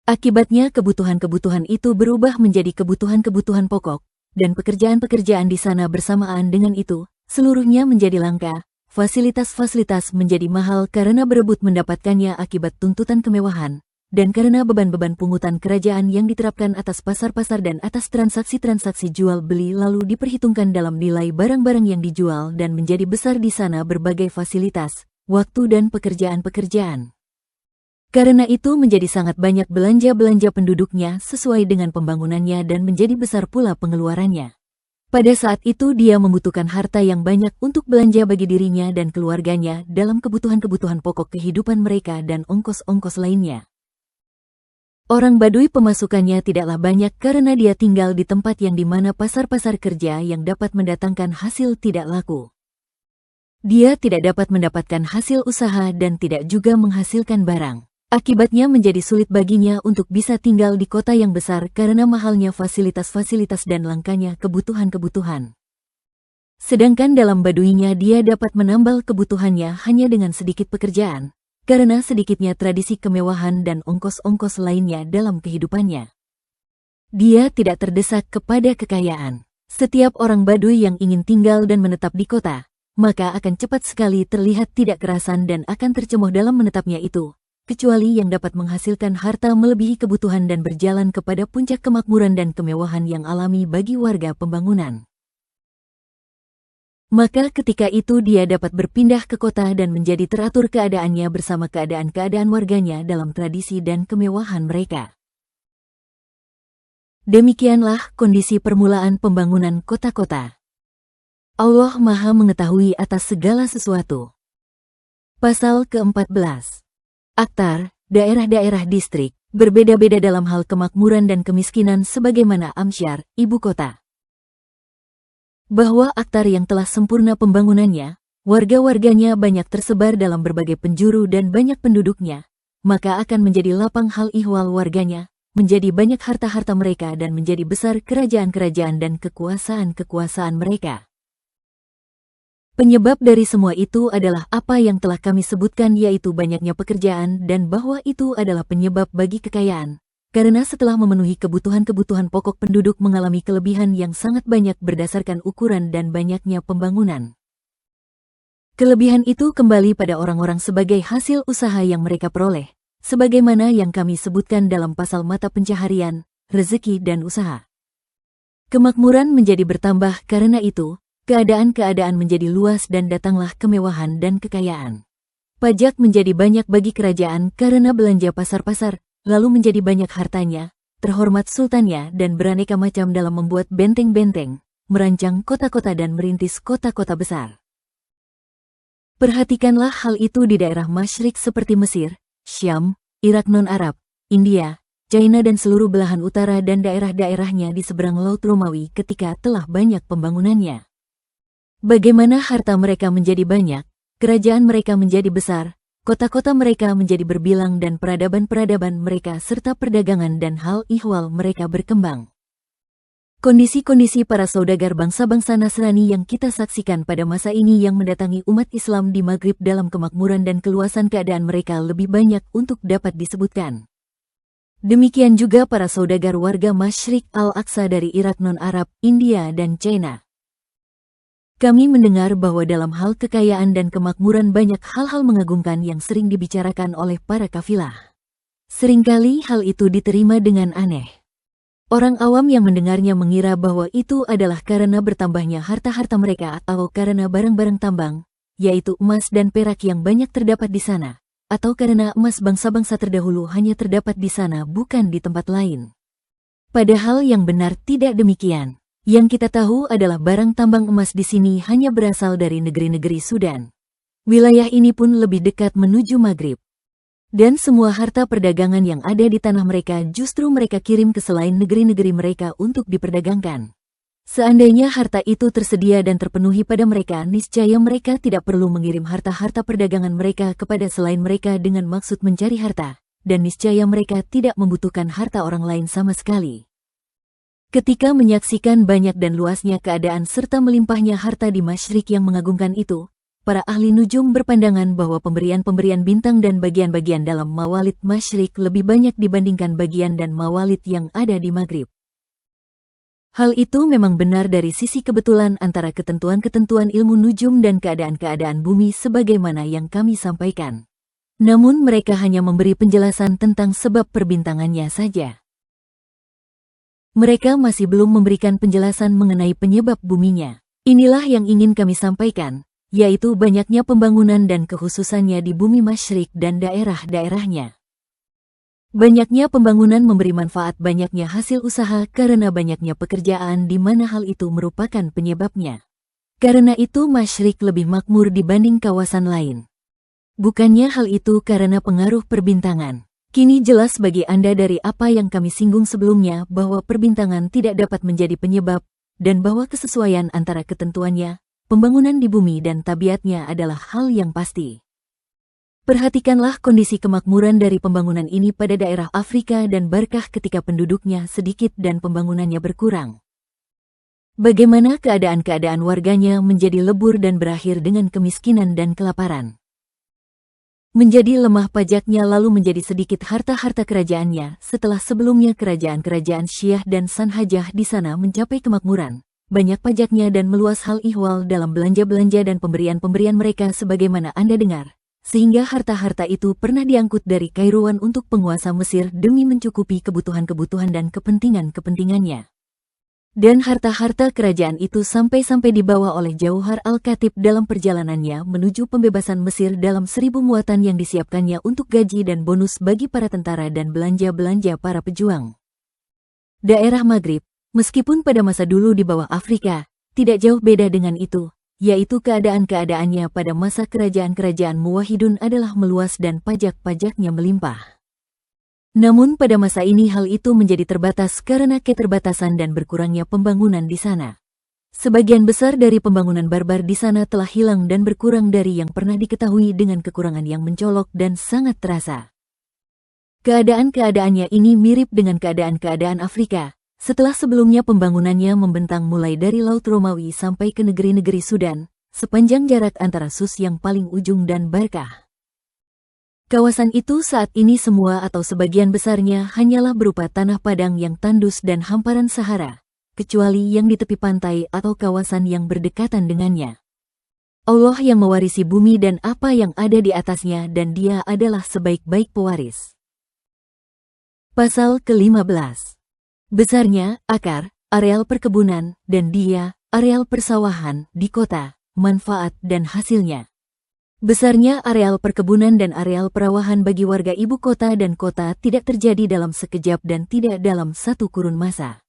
Akibatnya kebutuhan-kebutuhan itu berubah menjadi kebutuhan-kebutuhan pokok, dan pekerjaan-pekerjaan di sana bersamaan dengan itu, seluruhnya menjadi langka. Fasilitas-fasilitas menjadi mahal karena berebut mendapatkannya akibat tuntutan kemewahan, dan karena beban-beban pungutan kerajaan yang diterapkan atas pasar-pasar dan atas transaksi-transaksi jual-beli lalu diperhitungkan dalam nilai barang-barang yang dijual dan menjadi besar di sana berbagai fasilitas, waktu dan pekerjaan-pekerjaan. Karena itu menjadi sangat banyak belanja-belanja penduduknya sesuai dengan pembangunannya dan menjadi besar pula pengeluarannya. Pada saat itu dia membutuhkan harta yang banyak untuk belanja bagi dirinya dan keluarganya dalam kebutuhan-kebutuhan pokok kehidupan mereka dan ongkos-ongkos lainnya. Orang Baduy pemasukannya tidaklah banyak karena dia tinggal di tempat yang dimana pasar-pasar kerja yang dapat mendatangkan hasil tidak laku. Dia tidak dapat mendapatkan hasil usaha dan tidak juga menghasilkan barang. Akibatnya menjadi sulit baginya untuk bisa tinggal di kota yang besar karena mahalnya fasilitas-fasilitas dan langkanya kebutuhan-kebutuhan. Sedangkan dalam Baduynya dia dapat menambal kebutuhannya hanya dengan sedikit pekerjaan, karena sedikitnya tradisi kemewahan dan ongkos-ongkos lainnya dalam kehidupannya. Dia tidak terdesak kepada kekayaan. Setiap orang Baduy yang ingin tinggal dan menetap di kota, maka akan cepat sekali terlihat tidak kerasan dan akan tercemoh dalam menetapnya itu, kecuali yang dapat menghasilkan harta melebihi kebutuhan dan berjalan kepada puncak kemakmuran dan kemewahan yang alami bagi warga pembangunan. Maka ketika itu dia dapat berpindah ke kota dan menjadi teratur keadaannya bersama keadaan-keadaan warganya dalam tradisi dan kemewahan mereka. Demikianlah kondisi permulaan pembangunan kota-kota. Allah Maha Mengetahui atas segala sesuatu. Pasal ke-14. Aktar, daerah-daerah distrik, berbeda-beda dalam hal kemakmuran dan kemiskinan sebagaimana Amsyar, ibu kota. Bahwa aktar yang telah sempurna pembangunannya, warga-warganya banyak tersebar dalam berbagai penjuru dan banyak penduduknya, maka akan menjadi lapang hal ihwal warganya, menjadi banyak harta-harta mereka dan menjadi besar kerajaan-kerajaan dan kekuasaan-kekuasaan mereka. Penyebab dari semua itu adalah apa yang telah kami sebutkan yaitu banyaknya pekerjaan dan bahwa itu adalah penyebab bagi kekayaan. Karena setelah memenuhi kebutuhan-kebutuhan pokok penduduk mengalami kelebihan yang sangat banyak berdasarkan ukuran dan banyaknya pembangunan. Kelebihan itu kembali pada orang-orang sebagai hasil usaha yang mereka peroleh, sebagaimana yang kami sebutkan dalam pasal mata pencaharian, rezeki dan usaha. Kemakmuran menjadi bertambah karena itu, keadaan-keadaan menjadi luas dan datanglah kemewahan dan kekayaan. Pajak menjadi banyak bagi kerajaan karena belanja pasar-pasar, lalu menjadi banyak hartanya, terhormat sultannya dan beraneka macam dalam membuat benteng-benteng, merancang kota-kota dan merintis kota-kota besar. Perhatikanlah hal itu di daerah Masyrik seperti Mesir, Syam, Irak non-Arab, India, China dan seluruh belahan utara dan daerah-daerahnya di seberang Laut Romawi ketika telah banyak pembangunannya. Bagaimana harta mereka menjadi banyak, kerajaan mereka menjadi besar, kota-kota mereka menjadi berbilang dan peradaban-peradaban mereka serta perdagangan dan hal ihwal mereka berkembang. Kondisi-kondisi para saudagar bangsa-bangsa Nasrani yang kita saksikan pada masa ini yang mendatangi umat Islam di Maghrib dalam kemakmuran dan keluasan keadaan mereka lebih banyak untuk dapat disebutkan. Demikian juga para saudagar warga Masyrik Al-Aqsa dari Irak non-Arab, India dan China. Kami mendengar bahwa dalam hal kekayaan dan kemakmuran banyak hal-hal mengagumkan yang sering dibicarakan oleh para kafilah. Seringkali hal itu diterima dengan aneh. Orang awam yang mendengarnya mengira bahwa itu adalah karena bertambahnya harta-harta mereka atau karena barang-barang tambang, yaitu emas dan perak yang banyak terdapat di sana, atau karena emas bangsa-bangsa terdahulu hanya terdapat di sana bukan di tempat lain. Padahal yang benar tidak demikian. Yang kita tahu adalah barang tambang emas di sini hanya berasal dari negeri-negeri Sudan. Wilayah ini pun lebih dekat menuju Maghrib. Dan semua harta perdagangan yang ada di tanah mereka justru mereka kirim ke selain negeri-negeri mereka untuk diperdagangkan. Seandainya harta itu tersedia dan terpenuhi pada mereka, niscaya mereka tidak perlu mengirim harta-harta perdagangan mereka kepada selain mereka dengan maksud mencari harta, dan niscaya mereka tidak membutuhkan harta orang lain sama sekali. Ketika menyaksikan banyak dan luasnya keadaan serta melimpahnya harta di Masyrik yang mengagumkan itu, para ahli nujum berpandangan bahwa pemberian-pemberian bintang dan bagian-bagian dalam mawalid Masyrik lebih banyak dibandingkan bagian dan mawalid yang ada di Maghrib. Hal itu memang benar dari sisi kebetulan antara ketentuan-ketentuan ilmu nujum dan keadaan-keadaan bumi sebagaimana yang kami sampaikan. Namun mereka hanya memberi penjelasan tentang sebab perbintangannya saja. Mereka masih belum memberikan penjelasan mengenai penyebab buminya. Inilah yang ingin kami sampaikan, yaitu banyaknya pembangunan dan kekhususannya di bumi Masyrik dan daerah-daerahnya. Banyaknya pembangunan memberi manfaat banyaknya hasil usaha karena banyaknya pekerjaan di mana hal itu merupakan penyebabnya. Karena itu Masyrik lebih makmur dibanding kawasan lain. Bukannya hal itu karena pengaruh perbintangan. Kini jelas bagi Anda dari apa yang kami singgung sebelumnya bahwa perbintangan tidak dapat menjadi penyebab dan bahwa kesesuaian antara ketentuannya, pembangunan di bumi dan tabiatnya adalah hal yang pasti. Perhatikanlah kondisi kemakmuran dari pembangunan ini pada daerah Afrika dan Barkah ketika penduduknya sedikit dan pembangunannya berkurang. Bagaimana keadaan-keadaan warganya menjadi lebur dan berakhir dengan kemiskinan dan kelaparan. Menjadi lemah pajaknya lalu menjadi sedikit harta-harta kerajaannya setelah sebelumnya kerajaan-kerajaan Syiah dan Sanhajah di sana mencapai kemakmuran. Banyak pajaknya dan meluas hal ihwal dalam belanja-belanja dan pemberian-pemberian mereka sebagaimana Anda dengar. Sehingga harta-harta itu pernah diangkut dari Kairouan untuk penguasa Mesir demi mencukupi kebutuhan-kebutuhan dan kepentingan-kepentingannya. Dan harta-harta kerajaan itu sampai-sampai dibawa oleh Jauhar Al-Khatib dalam perjalanannya menuju pembebasan Mesir dalam 1000 muatan yang disiapkannya untuk gaji dan bonus bagi para tentara dan belanja-belanja para pejuang. Daerah Maghrib, meskipun pada masa dulu di bawah Afrika, tidak jauh beda dengan itu. Yaitu keadaan-keadaannya pada masa kerajaan-kerajaan Muwahhidun adalah meluas dan pajak-pajaknya melimpah. Namun pada masa ini hal itu menjadi terbatas karena keterbatasan dan berkurangnya pembangunan di sana. Sebagian besar dari pembangunan barbar di sana telah hilang dan berkurang dari yang pernah diketahui dengan kekurangan yang mencolok dan sangat terasa. Keadaan-keadaannya ini mirip dengan keadaan-keadaan Afrika. Setelah sebelumnya pembangunannya membentang mulai dari Laut Romawi sampai ke negeri-negeri Sudan, sepanjang jarak antara Sus yang paling ujung dan Barkah. Kawasan itu saat ini semua atau sebagian besarnya hanyalah berupa tanah padang yang tandus dan hamparan Sahara, kecuali yang di tepi pantai atau kawasan yang berdekatan dengannya. Allah yang mewarisi bumi dan apa yang ada di atasnya dan Dia adalah sebaik-baik pewaris. Pasal ke-15. Besarnya, akar, areal perkebunan, dan dia, areal persawahan, di kota, manfaat dan hasilnya. Besarnya areal perkebunan dan areal perawahan bagi warga ibu kota dan kota tidak terjadi dalam sekejap dan tidak dalam satu kurun masa.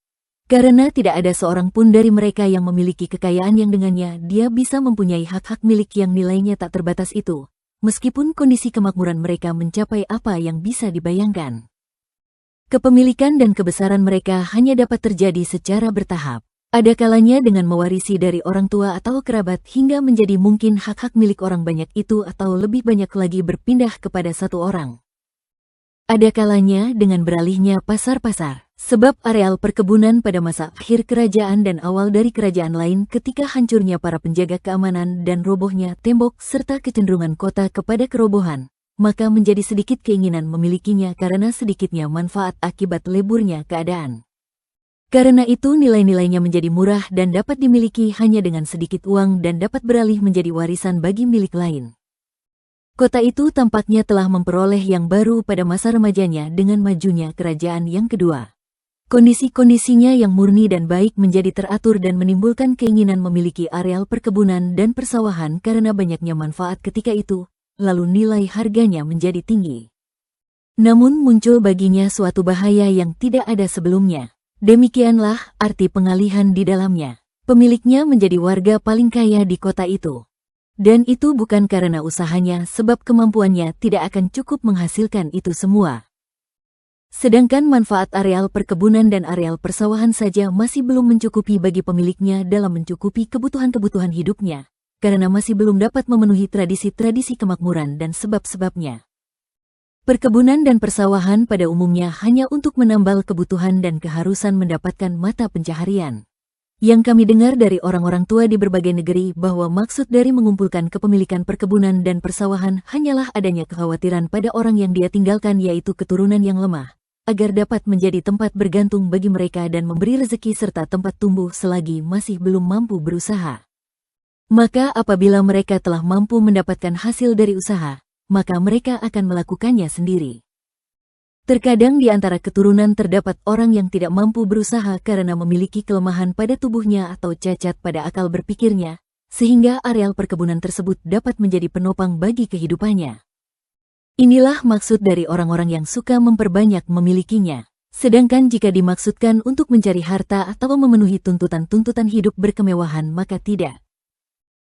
Karena tidak ada seorang pun dari mereka yang memiliki kekayaan yang dengannya dia bisa mempunyai hak-hak milik yang nilainya tak terbatas itu, meskipun kondisi kemakmuran mereka mencapai apa yang bisa dibayangkan. Kepemilikan dan kebesaran mereka hanya dapat terjadi secara bertahap. Ada kalanya dengan mewarisi dari orang tua atau kerabat hingga menjadi mungkin hak-hak milik orang banyak itu atau lebih banyak lagi berpindah kepada satu orang. Ada kalanya dengan beralihnya pasar-pasar, sebab areal perkebunan pada masa akhir kerajaan dan awal dari kerajaan lain ketika hancurnya para penjaga keamanan dan robohnya tembok serta kecenderungan kota kepada kerobohan. Maka menjadi sedikit keinginan memilikinya karena sedikitnya manfaat akibat leburnya keadaan. Karena itu nilai-nilainya menjadi murah dan dapat dimiliki hanya dengan sedikit uang dan dapat beralih menjadi warisan bagi milik lain. Kota itu tampaknya telah memperoleh yang baru pada masa remajanya dengan majunya kerajaan yang kedua. Kondisi-kondisinya yang murni dan baik menjadi teratur dan menimbulkan keinginan memiliki areal perkebunan dan persawahan karena banyaknya manfaat ketika itu. Lalu nilai harganya menjadi tinggi. Namun muncul baginya suatu bahaya yang tidak ada sebelumnya. Demikianlah arti pengalihan di dalamnya. Pemiliknya menjadi warga paling kaya di kota itu. Dan itu bukan karena usahanya sebab kemampuannya tidak akan cukup menghasilkan itu semua. Sedangkan manfaat areal perkebunan dan areal persawahan saja masih belum mencukupi bagi pemiliknya dalam mencukupi kebutuhan-kebutuhan hidupnya. Karena masih belum dapat memenuhi tradisi-tradisi kemakmuran dan sebab-sebabnya. Perkebunan dan persawahan pada umumnya hanya untuk menambal kebutuhan dan keharusan mendapatkan mata pencaharian. Yang kami dengar dari orang-orang tua di berbagai negeri bahwa maksud dari mengumpulkan kepemilikan perkebunan dan persawahan hanyalah adanya kekhawatiran pada orang yang dia tinggalkan yaitu keturunan yang lemah, agar dapat menjadi tempat bergantung bagi mereka dan memberi rezeki serta tempat tumbuh selagi masih belum mampu berusaha. Maka apabila mereka telah mampu mendapatkan hasil dari usaha, maka mereka akan melakukannya sendiri. Terkadang di antara keturunan terdapat orang yang tidak mampu berusaha karena memiliki kelemahan pada tubuhnya atau cacat pada akal berpikirnya, sehingga areal perkebunan tersebut dapat menjadi penopang bagi kehidupannya. Inilah maksud dari orang-orang yang suka memperbanyak memilikinya. Sedangkan jika dimaksudkan untuk mencari harta atau memenuhi tuntutan-tuntutan hidup berkemewahan maka tidak.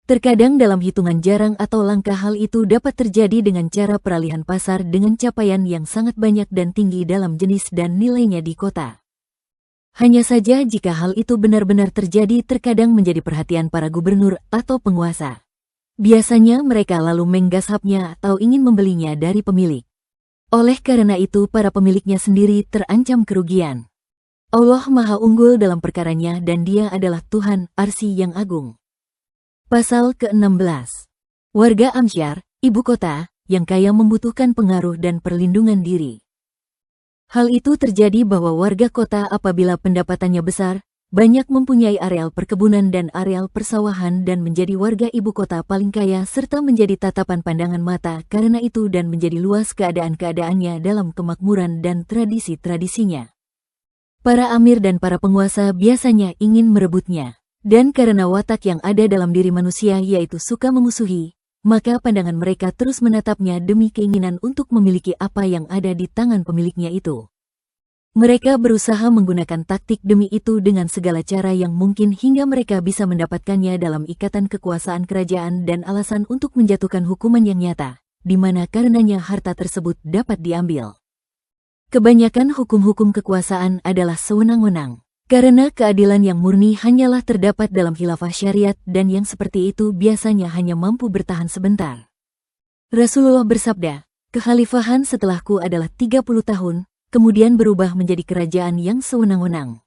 Terkadang dalam hitungan jarang atau langka hal itu dapat terjadi dengan cara peralihan pasar dengan capaian yang sangat banyak dan tinggi dalam jenis dan nilainya di kota. Hanya saja jika hal itu benar-benar terjadi terkadang menjadi perhatian para gubernur atau penguasa. Biasanya mereka lalu menggasapnya atau ingin membelinya dari pemilik. Oleh karena itu para pemiliknya sendiri terancam kerugian. Allah Maha Unggul dalam perkaranya dan Dia adalah Tuhan Arsy yang agung. Pasal ke-16. Warga Amsyar, ibu kota, yang kaya membutuhkan pengaruh dan perlindungan diri. Hal itu terjadi bahwa warga kota apabila pendapatannya besar, banyak mempunyai areal perkebunan dan areal persawahan dan menjadi warga ibu kota paling kaya serta menjadi tatapan pandangan mata karena itu dan menjadi luas keadaan-keadaannya dalam kemakmuran dan tradisi-tradisinya. Para amir dan para penguasa biasanya ingin merebutnya. Dan karena watak yang ada dalam diri manusia yaitu suka memusuhi, maka pandangan mereka terus menatapnya demi keinginan untuk memiliki apa yang ada di tangan pemiliknya itu. Mereka berusaha menggunakan taktik demi itu dengan segala cara yang mungkin hingga mereka bisa mendapatkannya dalam ikatan kekuasaan kerajaan dan alasan untuk menjatuhkan hukuman yang nyata, di mana karenanya harta tersebut dapat diambil. Kebanyakan hukum-hukum kekuasaan adalah sewenang-wenang, karena keadilan yang murni hanyalah terdapat dalam khilafah syariat dan yang seperti itu biasanya hanya mampu bertahan sebentar. Rasulullah bersabda, "Kekhalifahan setelahku adalah 30 tahun, kemudian berubah menjadi kerajaan yang sewenang-wenang."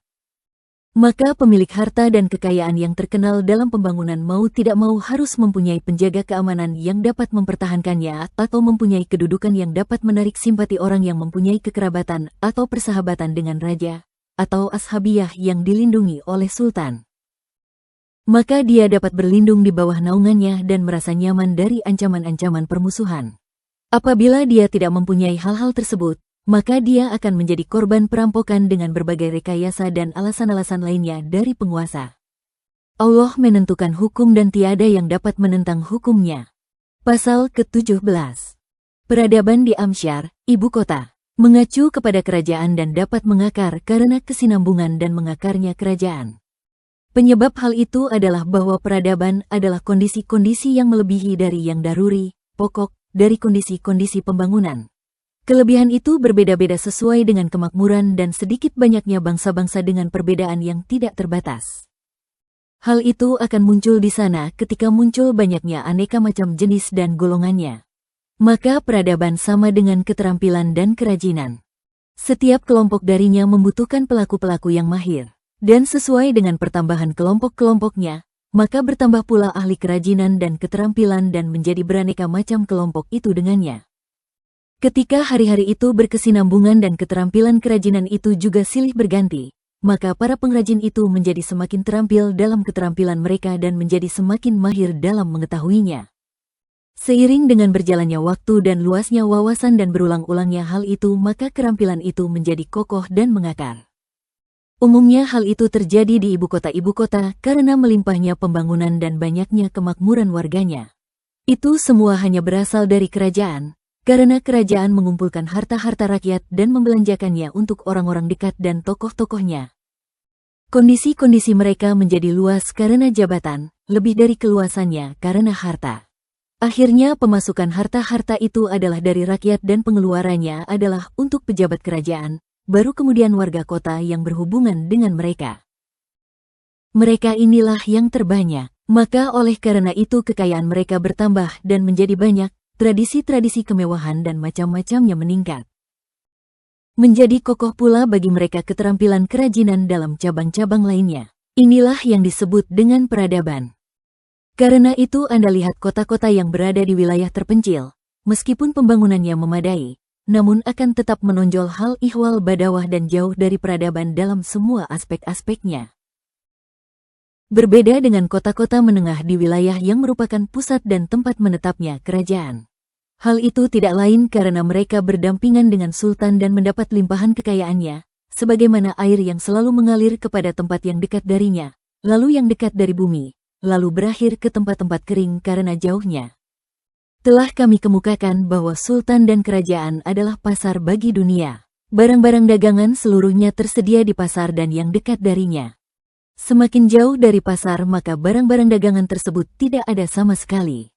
Maka pemilik harta dan kekayaan yang terkenal dalam pembangunan mau tidak mau harus mempunyai penjaga keamanan yang dapat mempertahankannya atau mempunyai kedudukan yang dapat menarik simpati orang yang mempunyai kekerabatan atau persahabatan dengan raja, atau ashabiyah yang dilindungi oleh sultan. Maka dia dapat berlindung di bawah naungannya dan merasa nyaman dari ancaman-ancaman permusuhan. Apabila dia tidak mempunyai hal-hal tersebut, maka dia akan menjadi korban perampokan dengan berbagai rekayasa dan alasan-alasan lainnya dari penguasa. Allah menentukan hukum dan tiada yang dapat menentang hukumnya. Pasal ke-17. Peradaban di Amsyar, ibu kota, mengacu kepada kerajaan dan dapat mengakar karena kesinambungan dan mengakarnya kerajaan. Penyebab hal itu adalah bahwa peradaban adalah kondisi-kondisi yang melebihi dari yang daruri, pokok, dari kondisi-kondisi pembangunan. Kelebihan itu berbeda-beda sesuai dengan kemakmuran dan sedikit banyaknya bangsa-bangsa dengan perbedaan yang tidak terbatas. Hal itu akan muncul di sana ketika muncul banyaknya aneka macam jenis dan golongannya. Maka peradaban sama dengan keterampilan dan kerajinan. Setiap kelompok darinya membutuhkan pelaku-pelaku yang mahir. Dan sesuai dengan pertambahan kelompok-kelompoknya, maka bertambah pula ahli kerajinan dan keterampilan dan menjadi beraneka macam kelompok itu dengannya. Ketika hari-hari itu berkesinambungan dan keterampilan kerajinan itu juga silih berganti, maka para pengrajin itu menjadi semakin terampil dalam keterampilan mereka dan menjadi semakin mahir dalam mengetahuinya. Seiring dengan berjalannya waktu dan luasnya wawasan dan berulang-ulangnya hal itu, maka keterampilan itu menjadi kokoh dan mengakar. Umumnya hal itu terjadi di ibu kota karena melimpahnya pembangunan dan banyaknya kemakmuran warganya. Itu semua hanya berasal dari kerajaan. Karena kerajaan mengumpulkan harta-harta rakyat dan membelanjakannya untuk orang-orang dekat dan tokoh-tokohnya. Kondisi-kondisi mereka menjadi luas karena jabatan, lebih dari keluasannya karena harta. Akhirnya pemasukan harta-harta itu adalah dari rakyat dan pengeluarannya adalah untuk pejabat kerajaan, baru kemudian warga kota yang berhubungan dengan mereka. Mereka inilah yang terbanyak, maka oleh karena itu kekayaan mereka bertambah dan menjadi banyak. Tradisi-tradisi kemewahan dan macam-macamnya meningkat. Menjadi kokoh pula bagi mereka keterampilan kerajinan dalam cabang-cabang lainnya. Inilah yang disebut dengan peradaban. Karena itu Anda lihat kota-kota yang berada di wilayah terpencil, meskipun pembangunannya memadai, namun akan tetap menonjol hal ihwal badawah dan jauh dari peradaban dalam semua aspek-aspeknya. Berbeda dengan kota-kota menengah di wilayah yang merupakan pusat dan tempat menetapnya kerajaan. Hal itu tidak lain karena mereka berdampingan dengan sultan dan mendapat limpahan kekayaannya, sebagaimana air yang selalu mengalir kepada tempat yang dekat darinya, lalu yang dekat dari bumi, lalu berakhir ke tempat-tempat kering karena jauhnya. Telah kami kemukakan bahwa sultan dan kerajaan adalah pasar bagi dunia. Barang-barang dagangan seluruhnya tersedia di pasar dan yang dekat darinya. Semakin jauh dari pasar maka barang-barang dagangan tersebut tidak ada sama sekali.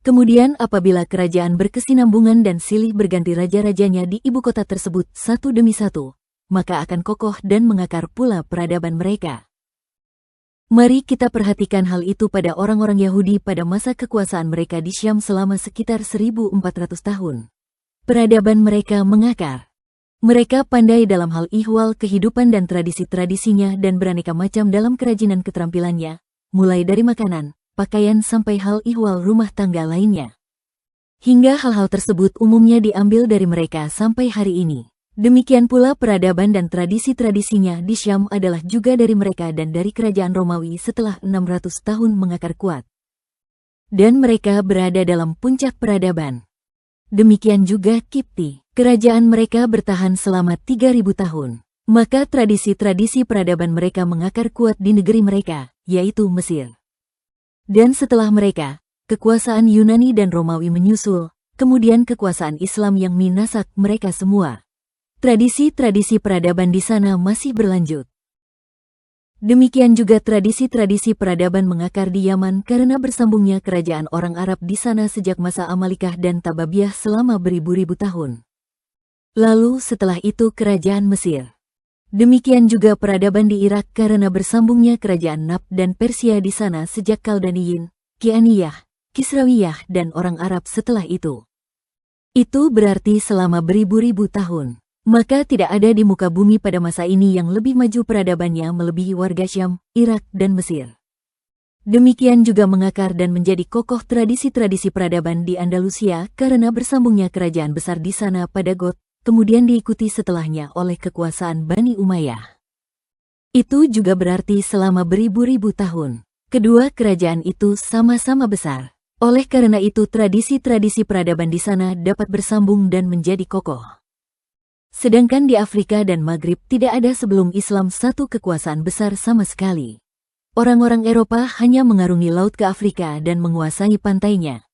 Kemudian apabila kerajaan berkesinambungan dan silih berganti raja-rajanya di ibu kota tersebut satu demi satu, maka akan kokoh dan mengakar pula peradaban mereka. Mari kita perhatikan hal itu pada orang-orang Yahudi pada masa kekuasaan mereka di Syam selama sekitar 1400 tahun. Peradaban mereka mengakar. Mereka pandai dalam hal ihwal kehidupan dan tradisi-tradisinya dan beraneka macam dalam kerajinan keterampilannya, mulai dari makanan, pakaian sampai hal ihwal rumah tangga lainnya. Hingga hal-hal tersebut umumnya diambil dari mereka sampai hari ini. Demikian pula peradaban dan tradisi-tradisinya di Syam adalah juga dari mereka dan dari kerajaan Romawi setelah 600 tahun mengakar kuat. Dan mereka berada dalam puncak peradaban. Demikian juga Kipti. Kerajaan mereka bertahan selama 3000 tahun. Maka tradisi-tradisi peradaban mereka mengakar kuat di negeri mereka, yaitu Mesir. Dan setelah mereka, kekuasaan Yunani dan Romawi menyusul, kemudian kekuasaan Islam yang minasak mereka semua. Tradisi-tradisi peradaban di sana masih berlanjut. Demikian juga tradisi-tradisi peradaban mengakar di Yaman karena bersambungnya kerajaan orang Arab di sana sejak masa Amalikah dan Tababiah selama beribu-ribu tahun. Lalu setelah itu kerajaan Mesir. Demikian juga peradaban di Irak karena bersambungnya kerajaan Nab dan Persia di sana sejak Kaldaniyin, Kianiyah, Kisrawiyah dan orang Arab setelah itu. Itu berarti selama beribu-ribu tahun. Maka tidak ada di muka bumi pada masa ini yang lebih maju peradabannya melebihi warga Syam, Irak, dan Mesir. Demikian juga mengakar dan menjadi kokoh tradisi-tradisi peradaban di Andalusia karena bersambungnya kerajaan besar di sana pada Goth, kemudian diikuti setelahnya oleh kekuasaan Bani Umayyah. Itu juga berarti selama beribu-ribu tahun. Kedua kerajaan itu sama-sama besar. Oleh karena itu tradisi-tradisi peradaban di sana dapat bersambung dan menjadi kokoh. Sedangkan di Afrika dan Maghrib tidak ada sebelum Islam satu kekuasaan besar sama sekali. Orang-orang Eropa hanya mengarungi laut ke Afrika dan menguasai pantainya.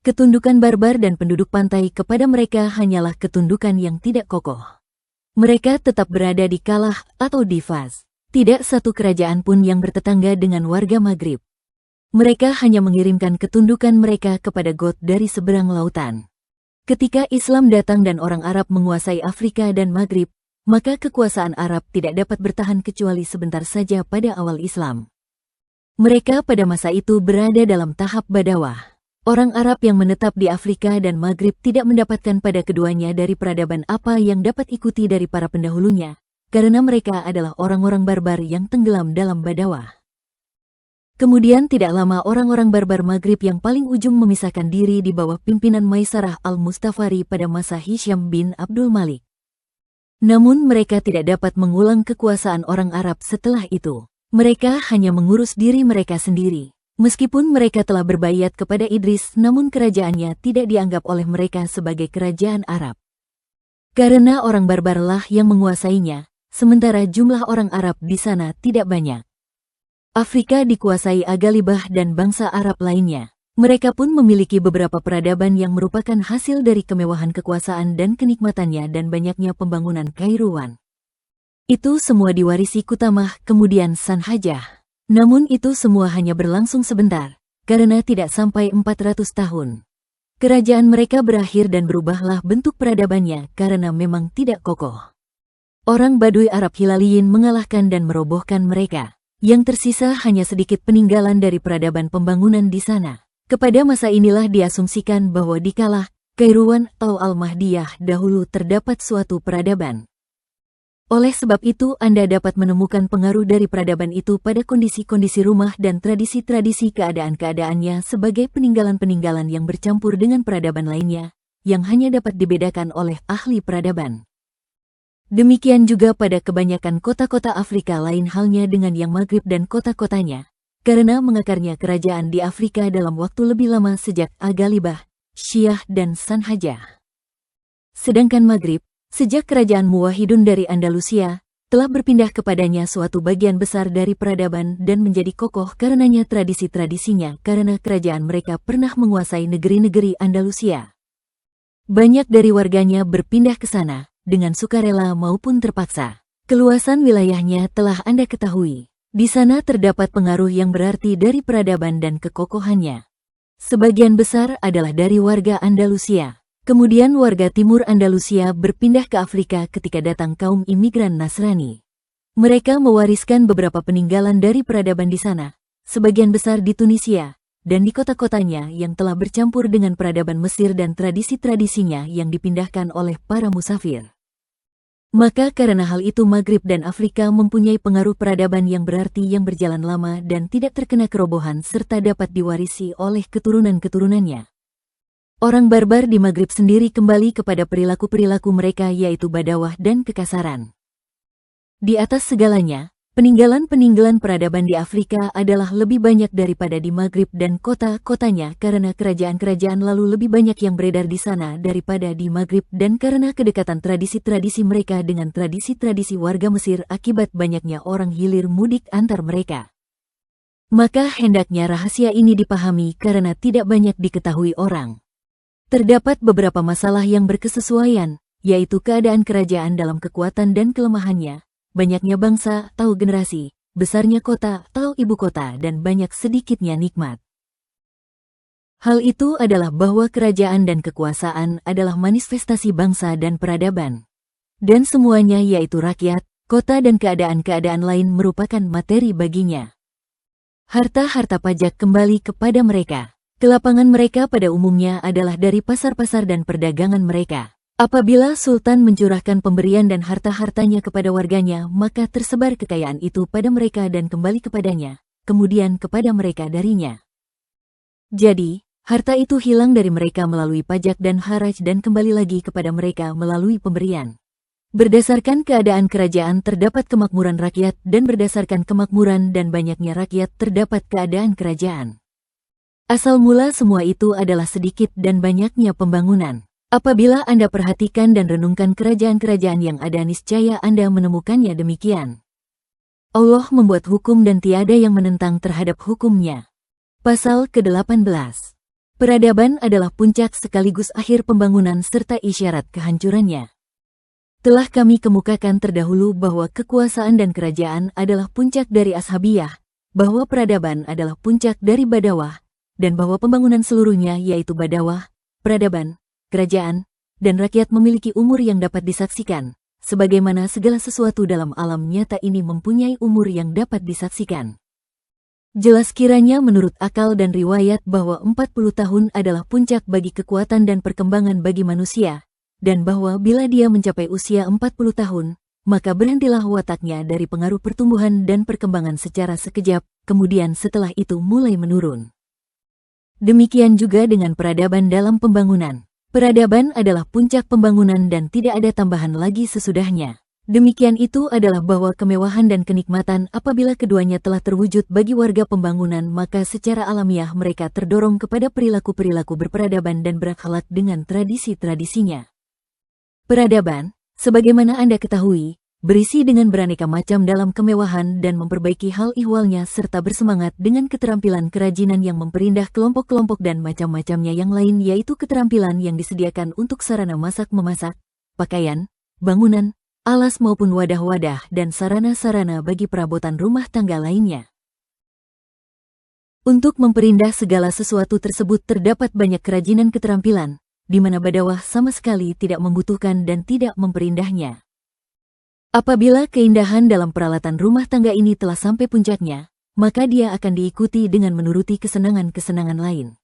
Ketundukan barbar dan penduduk pantai kepada mereka hanyalah ketundukan yang tidak kokoh. Mereka tetap berada di Kalah atau di Fas. Tidak satu kerajaan pun yang bertetangga dengan warga Maghrib. Mereka hanya mengirimkan ketundukan mereka kepada Goth dari seberang lautan. Ketika Islam datang dan orang Arab menguasai Afrika dan Maghrib, maka kekuasaan Arab tidak dapat bertahan kecuali sebentar saja pada awal Islam. Mereka pada masa itu berada dalam tahap badawah. Orang Arab yang menetap di Afrika dan Maghrib tidak mendapatkan pada keduanya dari peradaban apa yang dapat ikuti dari para pendahulunya, karena mereka adalah orang-orang barbar yang tenggelam dalam badawah. Kemudian tidak lama orang-orang barbar Maghrib yang paling ujung memisahkan diri di bawah pimpinan Maisarah al-Mustafari pada masa Hisham bin Abdul Malik. Namun mereka tidak dapat mengulang kekuasaan orang Arab setelah itu. Mereka hanya mengurus diri mereka sendiri. Meskipun mereka telah berbaiat kepada Idris, namun kerajaannya tidak dianggap oleh mereka sebagai kerajaan Arab. Karena orang barbarlah yang menguasainya, sementara jumlah orang Arab di sana tidak banyak. Afrika dikuasai Agalibah dan bangsa Arab lainnya. Mereka pun memiliki beberapa peradaban yang merupakan hasil dari kemewahan kekuasaan dan kenikmatannya dan banyaknya pembangunan Kairouan. Itu semua diwarisi Kutamah kemudian Sanhajah. Namun itu semua hanya berlangsung sebentar, karena tidak sampai 400 tahun. Kerajaan mereka berakhir dan berubahlah bentuk peradabannya karena memang tidak kokoh. Orang Baduy Arab Hilaliyin mengalahkan dan merobohkan mereka. Yang tersisa hanya sedikit peninggalan dari peradaban pembangunan di sana. Kepada masa inilah diasumsikan bahwa di Kalah, Kairouan atau Al-Mahdiyah dahulu terdapat suatu peradaban. Oleh sebab itu Anda dapat menemukan pengaruh dari peradaban itu pada kondisi-kondisi rumah dan tradisi-tradisi keadaan-keadaannya sebagai peninggalan-peninggalan yang bercampur dengan peradaban lainnya, yang hanya dapat dibedakan oleh ahli peradaban. Demikian juga pada kebanyakan kota-kota Afrika, lain halnya dengan yang Maghrib dan kota-kotanya, karena mengakarnya kerajaan di Afrika dalam waktu lebih lama sejak Aghalibah, Syiah dan Sanhajah. Sedangkan Maghrib, sejak kerajaan Muwahhidun dari Andalusia, telah berpindah kepadanya suatu bagian besar dari peradaban dan menjadi kokoh karenanya tradisi-tradisinya karena kerajaan mereka pernah menguasai negeri-negeri Andalusia. Banyak dari warganya berpindah ke sana, dengan sukarela maupun terpaksa. Keluasan wilayahnya telah Anda ketahui. Di sana terdapat pengaruh yang berarti dari peradaban dan kekokohannya. Sebagian besar adalah dari warga Andalusia. Kemudian warga timur Andalusia berpindah ke Afrika ketika datang kaum imigran Nasrani. Mereka mewariskan beberapa peninggalan dari peradaban di sana, sebagian besar di Tunisia, dan di kota-kotanya yang telah bercampur dengan peradaban Mesir dan tradisi-tradisinya yang dipindahkan oleh para musafir. Maka karena hal itu Maghrib dan Afrika mempunyai pengaruh peradaban yang berarti yang berjalan lama dan tidak terkena kerobohan serta dapat diwarisi oleh keturunan-keturunannya. Orang barbar di Maghrib sendiri kembali kepada perilaku-perilaku mereka yaitu badawah dan kekasaran. Di atas segalanya, peninggalan-peninggalan peradaban di Afrika adalah lebih banyak daripada di Maghrib dan kota-kotanya karena kerajaan-kerajaan lalu lebih banyak yang beredar di sana daripada di Maghrib dan karena kedekatan tradisi-tradisi mereka dengan tradisi-tradisi warga Mesir akibat banyaknya orang hilir mudik antar mereka. Maka hendaknya rahasia ini dipahami karena tidak banyak diketahui orang. Terdapat beberapa masalah yang berkesesuaian, yaitu keadaan kerajaan dalam kekuatan dan kelemahannya, banyaknya bangsa atau generasi, besarnya kota atau ibu kota dan banyak sedikitnya nikmat. Hal itu adalah bahwa kerajaan dan kekuasaan adalah manifestasi bangsa dan peradaban. Dan semuanya yaitu rakyat, kota dan keadaan-keadaan lain merupakan materi baginya. Harta-harta pajak kembali kepada mereka. Kelapangan mereka pada umumnya adalah dari pasar-pasar dan perdagangan mereka. Apabila Sultan mencurahkan pemberian dan harta-hartanya kepada warganya, maka tersebar kekayaan itu pada mereka dan kembali kepadanya, kemudian kepada mereka darinya. Jadi, harta itu hilang dari mereka melalui pajak dan haraj dan kembali lagi kepada mereka melalui pemberian. Berdasarkan keadaan kerajaan terdapat kemakmuran rakyat dan berdasarkan kemakmuran dan banyaknya rakyat terdapat keadaan kerajaan. Asal mula semua itu adalah sedikit dan banyaknya pembangunan. Apabila Anda perhatikan dan renungkan kerajaan-kerajaan yang ada niscaya Anda menemukannya demikian. Allah membuat hukum dan tiada yang menentang terhadap hukumnya. Pasal ke-18. Peradaban adalah puncak sekaligus akhir pembangunan serta isyarat kehancurannya. Telah kami kemukakan terdahulu bahwa kekuasaan dan kerajaan adalah puncak dari ashabiyah, bahwa peradaban adalah puncak dari badawah, dan bahwa pembangunan seluruhnya yaitu badawah, peradaban, kerajaan, dan rakyat memiliki umur yang dapat disaksikan, sebagaimana segala sesuatu dalam alam nyata ini mempunyai umur yang dapat disaksikan. Jelas kiranya menurut akal dan riwayat bahwa 40 tahun adalah puncak bagi kekuatan dan perkembangan bagi manusia, dan bahwa bila dia mencapai usia 40 tahun, maka berhentilah wataknya dari pengaruh pertumbuhan dan perkembangan secara sekejap, kemudian setelah itu mulai menurun. Demikian juga dengan peradaban dalam pembangunan. Peradaban adalah puncak pembangunan dan tidak ada tambahan lagi sesudahnya. Demikian itu adalah bahwa kemewahan dan kenikmatan apabila keduanya telah terwujud bagi warga pembangunan maka secara alamiah mereka terdorong kepada perilaku-perilaku berperadaban dan berakhlak dengan tradisi-tradisinya. Peradaban, sebagaimana Anda ketahui, berisi dengan beraneka macam dalam kemewahan dan memperbaiki hal ihwalnya serta bersemangat dengan keterampilan kerajinan yang memperindah kelompok-kelompok dan macam-macamnya yang lain yaitu keterampilan yang disediakan untuk sarana masak-memasak, pakaian, bangunan, alas maupun wadah-wadah dan sarana-sarana bagi perabotan rumah tangga lainnya. Untuk memperindah segala sesuatu tersebut terdapat banyak kerajinan keterampilan, di mana badawah sama sekali tidak membutuhkan dan tidak memperindahnya. Apabila keindahan dalam peralatan rumah tangga ini telah sampai puncaknya, maka dia akan diikuti dengan menuruti kesenangan-kesenangan lain.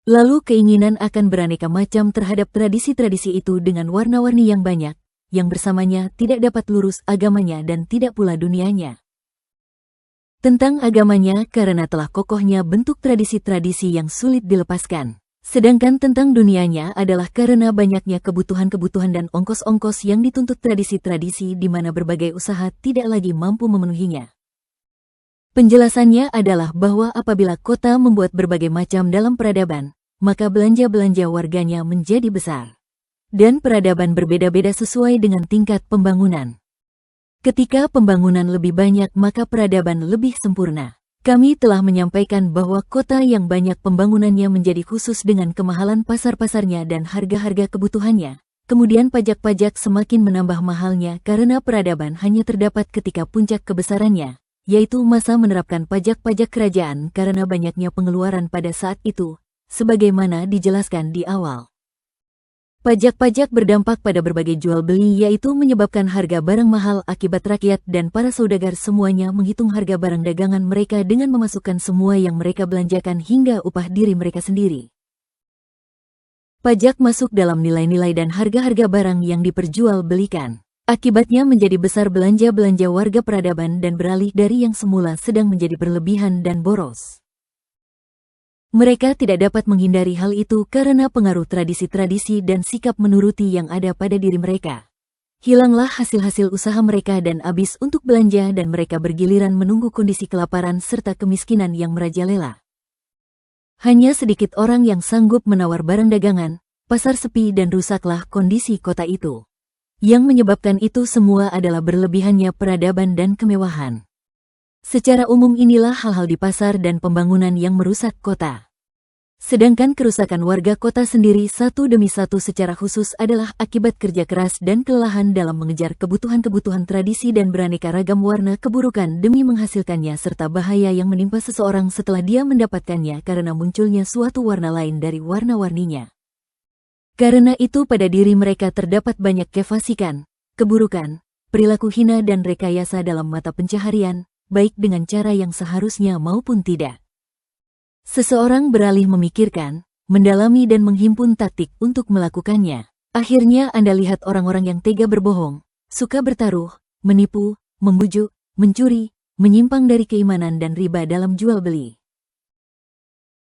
Lalu keinginan akan beraneka macam terhadap tradisi-tradisi itu dengan warna-warni yang banyak, yang bersamanya tidak dapat lurus agamanya dan tidak pula dunianya. Tentang agamanya karena telah kokohnya bentuk tradisi-tradisi yang sulit dilepaskan. Sedangkan tentang dunianya adalah karena banyaknya kebutuhan-kebutuhan dan ongkos-ongkos yang dituntut tradisi-tradisi di mana berbagai usaha tidak lagi mampu memenuhinya. Penjelasannya adalah bahwa apabila kota membuat berbagai macam dalam peradaban, maka belanja-belanja warganya menjadi besar. Dan peradaban berbeda-beda sesuai dengan tingkat pembangunan. Ketika pembangunan lebih banyak maka peradaban lebih sempurna. Kami telah menyampaikan bahwa kota yang banyak pembangunannya menjadi khusus dengan kemahalan pasar-pasarnya dan harga-harga kebutuhannya. Kemudian pajak-pajak semakin menambah mahalnya karena peradaban hanya terdapat ketika puncak kebesarannya, yaitu masa menerapkan pajak-pajak kerajaan karena banyaknya pengeluaran pada saat itu, sebagaimana dijelaskan di awal. Pajak-pajak berdampak pada berbagai jual beli yaitu menyebabkan harga barang mahal akibat rakyat dan para saudagar semuanya menghitung harga barang dagangan mereka dengan memasukkan semua yang mereka belanjakan hingga upah diri mereka sendiri. Pajak masuk dalam nilai-nilai dan harga-harga barang yang diperjualbelikan. Akibatnya menjadi besar belanja-belanja warga peradaban dan beralih dari yang semula sedang menjadi berlebihan dan boros. Mereka tidak dapat menghindari hal itu karena pengaruh tradisi-tradisi dan sikap menuruti yang ada pada diri mereka. Hilanglah hasil-hasil usaha mereka dan habis untuk belanja dan mereka bergiliran menunggu kondisi kelaparan serta kemiskinan yang merajalela. Hanya sedikit orang yang sanggup menawar barang dagangan, pasar sepi dan rusaklah kondisi kota itu. Yang menyebabkan itu semua adalah berlebihannya peradaban dan kemewahan. Secara umum inilah hal-hal di pasar dan pembangunan yang merusak kota. Sedangkan kerusakan warga kota sendiri satu demi satu secara khusus adalah akibat kerja keras dan kelelahan dalam mengejar kebutuhan-kebutuhan tradisi dan beraneka ragam warna keburukan demi menghasilkannya serta bahaya yang menimpa seseorang setelah dia mendapatkannya karena munculnya suatu warna lain dari warna-warninya. Karena itu pada diri mereka terdapat banyak kefasikan, keburukan, perilaku hina dan rekayasa dalam mata pencaharian, baik dengan cara yang seharusnya maupun tidak. Seseorang beralih memikirkan, mendalami dan menghimpun taktik untuk melakukannya. Akhirnya Anda lihat orang-orang yang tega berbohong, suka bertaruh, menipu, membujuk, mencuri, menyimpang dari keimanan dan riba dalam jual beli.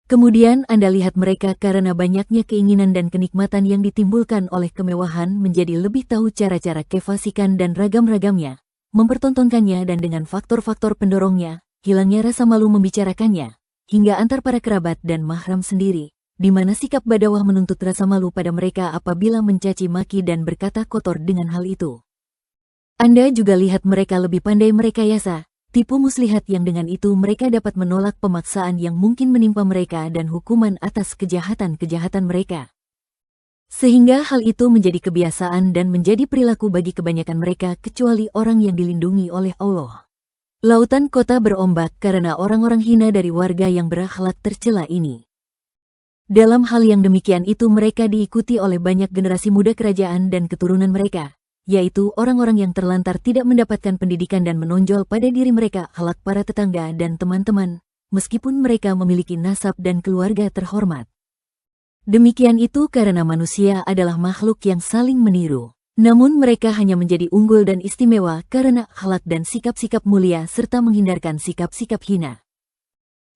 Kemudian Anda lihat mereka karena banyaknya keinginan dan kenikmatan yang ditimbulkan oleh kemewahan menjadi lebih tahu cara-cara kefasikan dan ragam-ragamnya, mempertontonkannya dan dengan faktor-faktor pendorongnya, hilangnya rasa malu membicarakannya, hingga antar para kerabat dan mahram sendiri, di mana sikap badawah menuntut rasa malu pada mereka apabila mencaci maki dan berkata kotor dengan hal itu. Anda juga lihat mereka lebih pandai merekayasa, tipu muslihat yang dengan itu mereka dapat menolak pemaksaan yang mungkin menimpa mereka dan hukuman atas kejahatan-kejahatan mereka. Sehingga hal itu menjadi kebiasaan dan menjadi perilaku bagi kebanyakan mereka kecuali orang yang dilindungi oleh Allah. Lautan kota berombak karena orang-orang hina dari warga yang berakhlak tercela ini. Dalam hal yang demikian itu mereka diikuti oleh banyak generasi muda kerajaan dan keturunan mereka, yaitu orang-orang yang terlantar tidak mendapatkan pendidikan dan menonjol pada diri mereka akhlak para tetangga dan teman-teman, meskipun mereka memiliki nasab dan keluarga terhormat. Demikian itu karena manusia adalah makhluk yang saling meniru. Namun mereka hanya menjadi unggul dan istimewa karena akhlak dan sikap-sikap mulia serta menghindarkan sikap-sikap hina.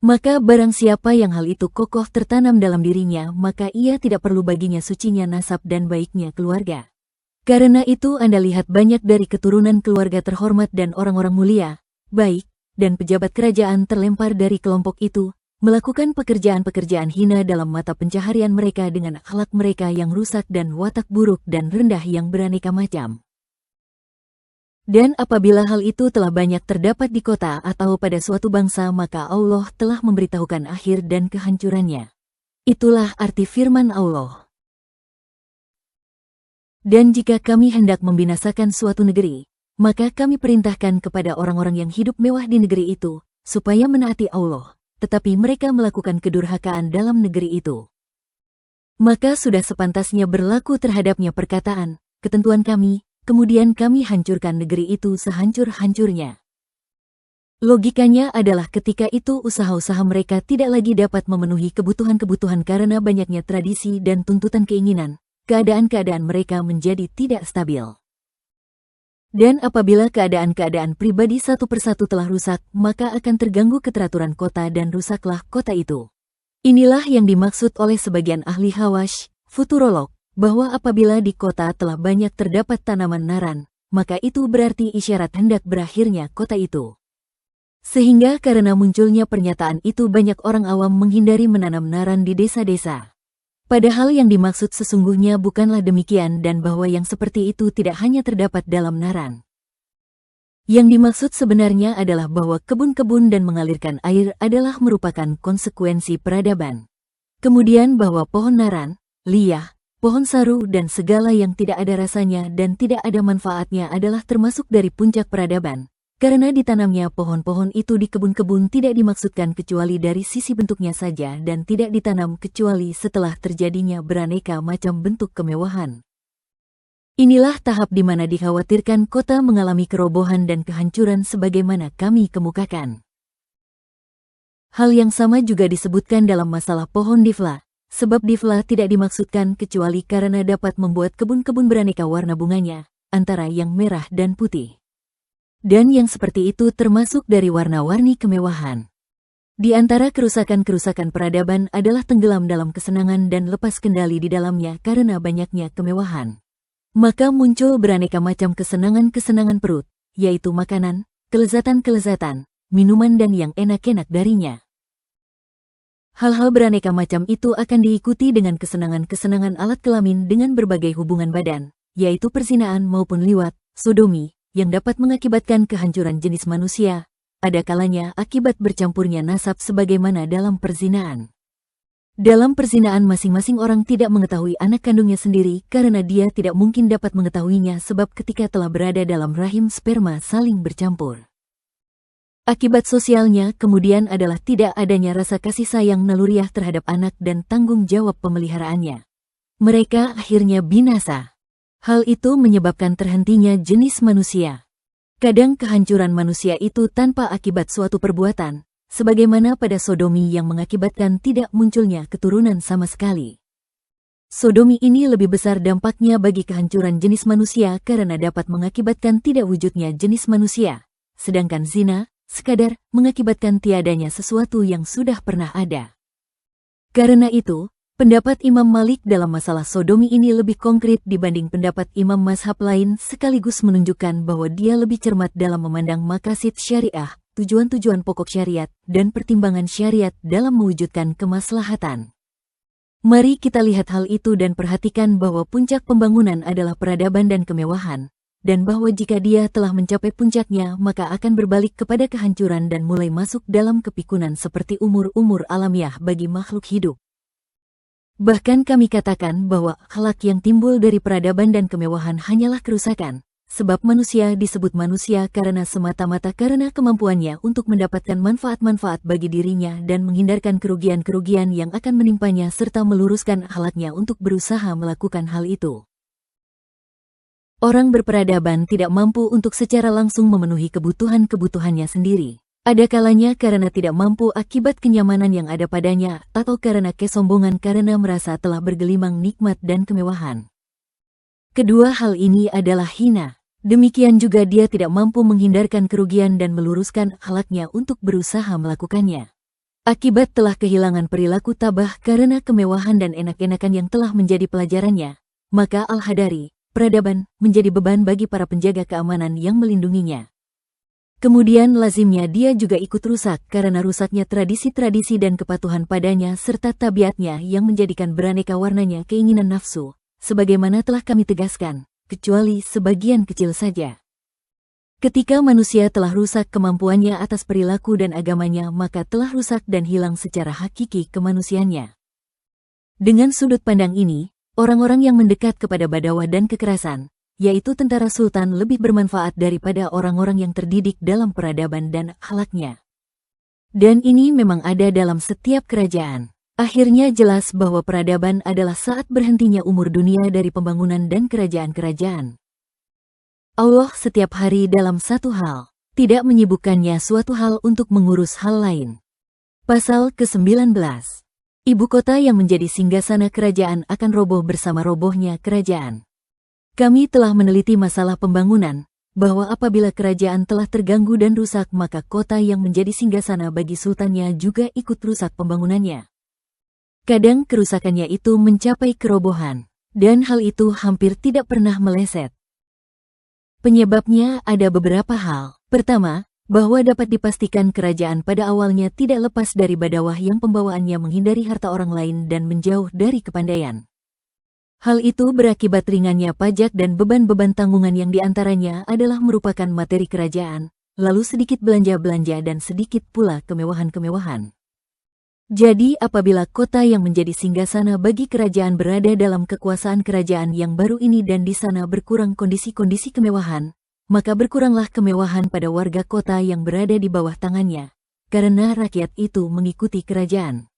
Maka barang siapa yang hal itu kokoh tertanam dalam dirinya, maka ia tidak perlu baginya sucinya nasab dan baiknya keluarga. Karena itu Anda lihat banyak dari keturunan keluarga terhormat dan orang-orang mulia, baik, dan pejabat kerajaan terlempar dari kelompok itu, melakukan pekerjaan-pekerjaan hina dalam mata pencaharian mereka dengan akhlak mereka yang rusak dan watak buruk dan rendah yang beraneka macam. Dan apabila hal itu telah banyak terdapat di kota atau pada suatu bangsa maka Allah telah memberitahukan akhir dan kehancurannya. Itulah arti firman Allah. Dan jika kami hendak membinasakan suatu negeri, maka kami perintahkan kepada orang-orang yang hidup mewah di negeri itu, supaya menaati Allah. Tetapi mereka melakukan kedurhakaan dalam negeri itu. Maka sudah sepantasnya berlaku terhadapnya perkataan, ketentuan kami, kemudian kami hancurkan negeri itu sehancur-hancurnya. Logikanya adalah ketika itu usaha-usaha mereka tidak lagi dapat memenuhi kebutuhan-kebutuhan karena banyaknya tradisi dan tuntutan keinginan, keadaan-keadaan mereka menjadi tidak stabil. Dan apabila keadaan-keadaan pribadi satu persatu telah rusak, maka akan terganggu keteraturan kota dan rusaklah kota itu. Inilah yang dimaksud oleh sebagian ahli hawash, futurolog, bahwa apabila di kota telah banyak terdapat tanaman naran, maka itu berarti isyarat hendak berakhirnya kota itu. Sehingga karena munculnya pernyataan itu banyak orang awam menghindari menanam naran di desa-desa. Padahal yang dimaksud sesungguhnya bukanlah demikian dan bahwa yang seperti itu tidak hanya terdapat dalam naran. Yang dimaksud sebenarnya adalah bahwa kebun-kebun dan mengalirkan air adalah merupakan konsekuensi peradaban. Kemudian bahwa pohon naran, liyah, pohon saru dan segala yang tidak ada rasanya dan tidak ada manfaatnya adalah termasuk dari puncak peradaban. Karena ditanamnya pohon-pohon itu di kebun-kebun tidak dimaksudkan kecuali dari sisi bentuknya saja dan tidak ditanam kecuali setelah terjadinya beraneka macam bentuk kemewahan. Inilah tahap di mana dikhawatirkan kota mengalami kerobohan dan kehancuran sebagaimana kami kemukakan. Hal yang sama juga disebutkan dalam masalah pohon divla, sebab divla tidak dimaksudkan kecuali karena dapat membuat kebun-kebun beraneka warna bunganya, antara yang merah dan putih. Dan yang seperti itu termasuk dari warna-warni kemewahan. Di antara kerusakan-kerusakan peradaban adalah tenggelam dalam kesenangan dan lepas kendali di dalamnya karena banyaknya kemewahan. Maka muncul beraneka macam kesenangan-kesenangan perut, yaitu makanan, kelezatan-kelezatan, minuman dan yang enak-enak darinya. Hal-hal beraneka macam itu akan diikuti dengan kesenangan-kesenangan alat kelamin dengan berbagai hubungan badan, yaitu perzinaan maupun liwat, sodomi, yang dapat mengakibatkan kehancuran jenis manusia, ada kalanya akibat bercampurnya nasab sebagaimana dalam perzinaan. Dalam perzinaan masing-masing orang tidak mengetahui anak kandungnya sendiri karena dia tidak mungkin dapat mengetahuinya sebab ketika telah berada dalam rahim sperma saling bercampur. Akibat sosialnya kemudian adalah tidak adanya rasa kasih sayang naluriah terhadap anak dan tanggung jawab pemeliharaannya. Mereka akhirnya binasa. Hal itu menyebabkan terhentinya jenis manusia. Kadang kehancuran manusia itu tanpa akibat suatu perbuatan, sebagaimana pada sodomi yang mengakibatkan tidak munculnya keturunan sama sekali. Sodomi ini lebih besar dampaknya bagi kehancuran jenis manusia karena dapat mengakibatkan tidak wujudnya jenis manusia, sedangkan zina, sekadar mengakibatkan tiadanya sesuatu yang sudah pernah ada. Karena itu, pendapat Imam Malik dalam masalah sodomi ini lebih konkret dibanding pendapat imam mazhab lain sekaligus menunjukkan bahwa dia lebih cermat dalam memandang maqasid syariah, tujuan-tujuan pokok syariat, dan pertimbangan syariat dalam mewujudkan kemaslahatan. Mari kita lihat hal itu dan perhatikan bahwa puncak pembangunan adalah peradaban dan kemewahan, dan bahwa jika dia telah mencapai puncaknya maka akan berbalik kepada kehancuran dan mulai masuk dalam kepikunan seperti umur-umur alamiah bagi makhluk hidup. Bahkan kami katakan bahwa akhlak yang timbul dari peradaban dan kemewahan hanyalah kerusakan, sebab manusia disebut manusia karena semata-mata karena kemampuannya untuk mendapatkan manfaat-manfaat bagi dirinya dan menghindarkan kerugian-kerugian yang akan menimpanya serta meluruskan akhlaknya untuk berusaha melakukan hal itu. Orang berperadaban tidak mampu untuk secara langsung memenuhi kebutuhan-kebutuhannya sendiri. Ada kalanya karena tidak mampu akibat kenyamanan yang ada padanya atau karena kesombongan karena merasa telah bergelimang nikmat dan kemewahan. Kedua hal ini adalah hina. Demikian juga dia tidak mampu menghindarkan kerugian dan meluruskan akhlaknya untuk berusaha melakukannya. Akibat telah kehilangan perilaku tabah karena kemewahan dan enak-enakan yang telah menjadi pelajarannya, maka al-hadari, peradaban, menjadi beban bagi para penjaga keamanan yang melindunginya. Kemudian lazimnya dia juga ikut rusak karena rusaknya tradisi-tradisi dan kepatuhan padanya serta tabiatnya yang menjadikan beraneka warnanya keinginan nafsu, sebagaimana telah kami tegaskan, kecuali sebagian kecil saja. Ketika manusia telah rusak kemampuannya atas perilaku dan agamanya maka telah rusak dan hilang secara hakiki kemanusiaannya. Dengan sudut pandang ini, orang-orang yang mendekat kepada badawah dan kekerasan, yaitu tentara sultan lebih bermanfaat daripada orang-orang yang terdidik dalam peradaban dan akhlaknya. Dan ini memang ada dalam setiap kerajaan. Akhirnya jelas bahwa peradaban adalah saat berhentinya umur dunia dari pembangunan dan kerajaan-kerajaan. Allah setiap hari dalam satu hal, tidak menyibukkannya suatu hal untuk mengurus hal lain. Pasal ke-19. Ibu kota yang menjadi singgasana kerajaan akan roboh bersama robohnya kerajaan. Kami telah meneliti masalah pembangunan, bahwa apabila kerajaan telah terganggu dan rusak maka kota yang menjadi singgasana bagi sultannya juga ikut rusak pembangunannya. Kadang kerusakannya itu mencapai kerobohan, dan hal itu hampir tidak pernah meleset. Penyebabnya ada beberapa hal. Pertama, bahwa dapat dipastikan kerajaan pada awalnya tidak lepas dari badawah yang pembawaannya menghindari harta orang lain dan menjauh dari kepandaian. Hal itu berakibat ringannya pajak dan beban-beban tanggungan yang diantaranya adalah merupakan materi kerajaan, lalu sedikit belanja-belanja dan sedikit pula kemewahan-kemewahan. Jadi apabila kota yang menjadi singgasana bagi kerajaan berada dalam kekuasaan kerajaan yang baru ini dan di sana berkurang kondisi-kondisi kemewahan, maka berkuranglah kemewahan pada warga kota yang berada di bawah tangannya, karena rakyat itu mengikuti kerajaan.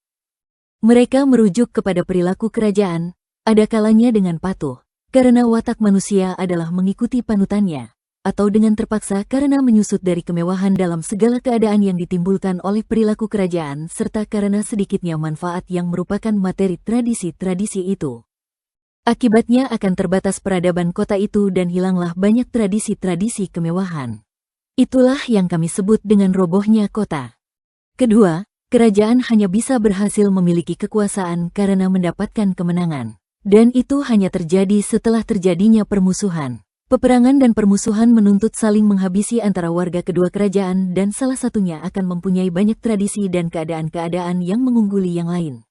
Mereka merujuk kepada perilaku kerajaan, ada kalanya dengan patuh, karena watak manusia adalah mengikuti panutannya, atau dengan terpaksa karena menyusut dari kemewahan dalam segala keadaan yang ditimbulkan oleh perilaku kerajaan serta karena sedikitnya manfaat yang merupakan materi tradisi-tradisi itu. Akibatnya akan terbatas peradaban kota itu dan hilanglah banyak tradisi-tradisi kemewahan. Itulah yang kami sebut dengan robohnya kota. Kedua, kerajaan hanya bisa berhasil memiliki kekuasaan karena mendapatkan kemenangan. Dan itu hanya terjadi setelah terjadinya permusuhan. Peperangan dan permusuhan menuntut saling menghabisi antara warga kedua kerajaan dan salah satunya akan mempunyai banyak tradisi dan keadaan-keadaan yang mengungguli yang lain.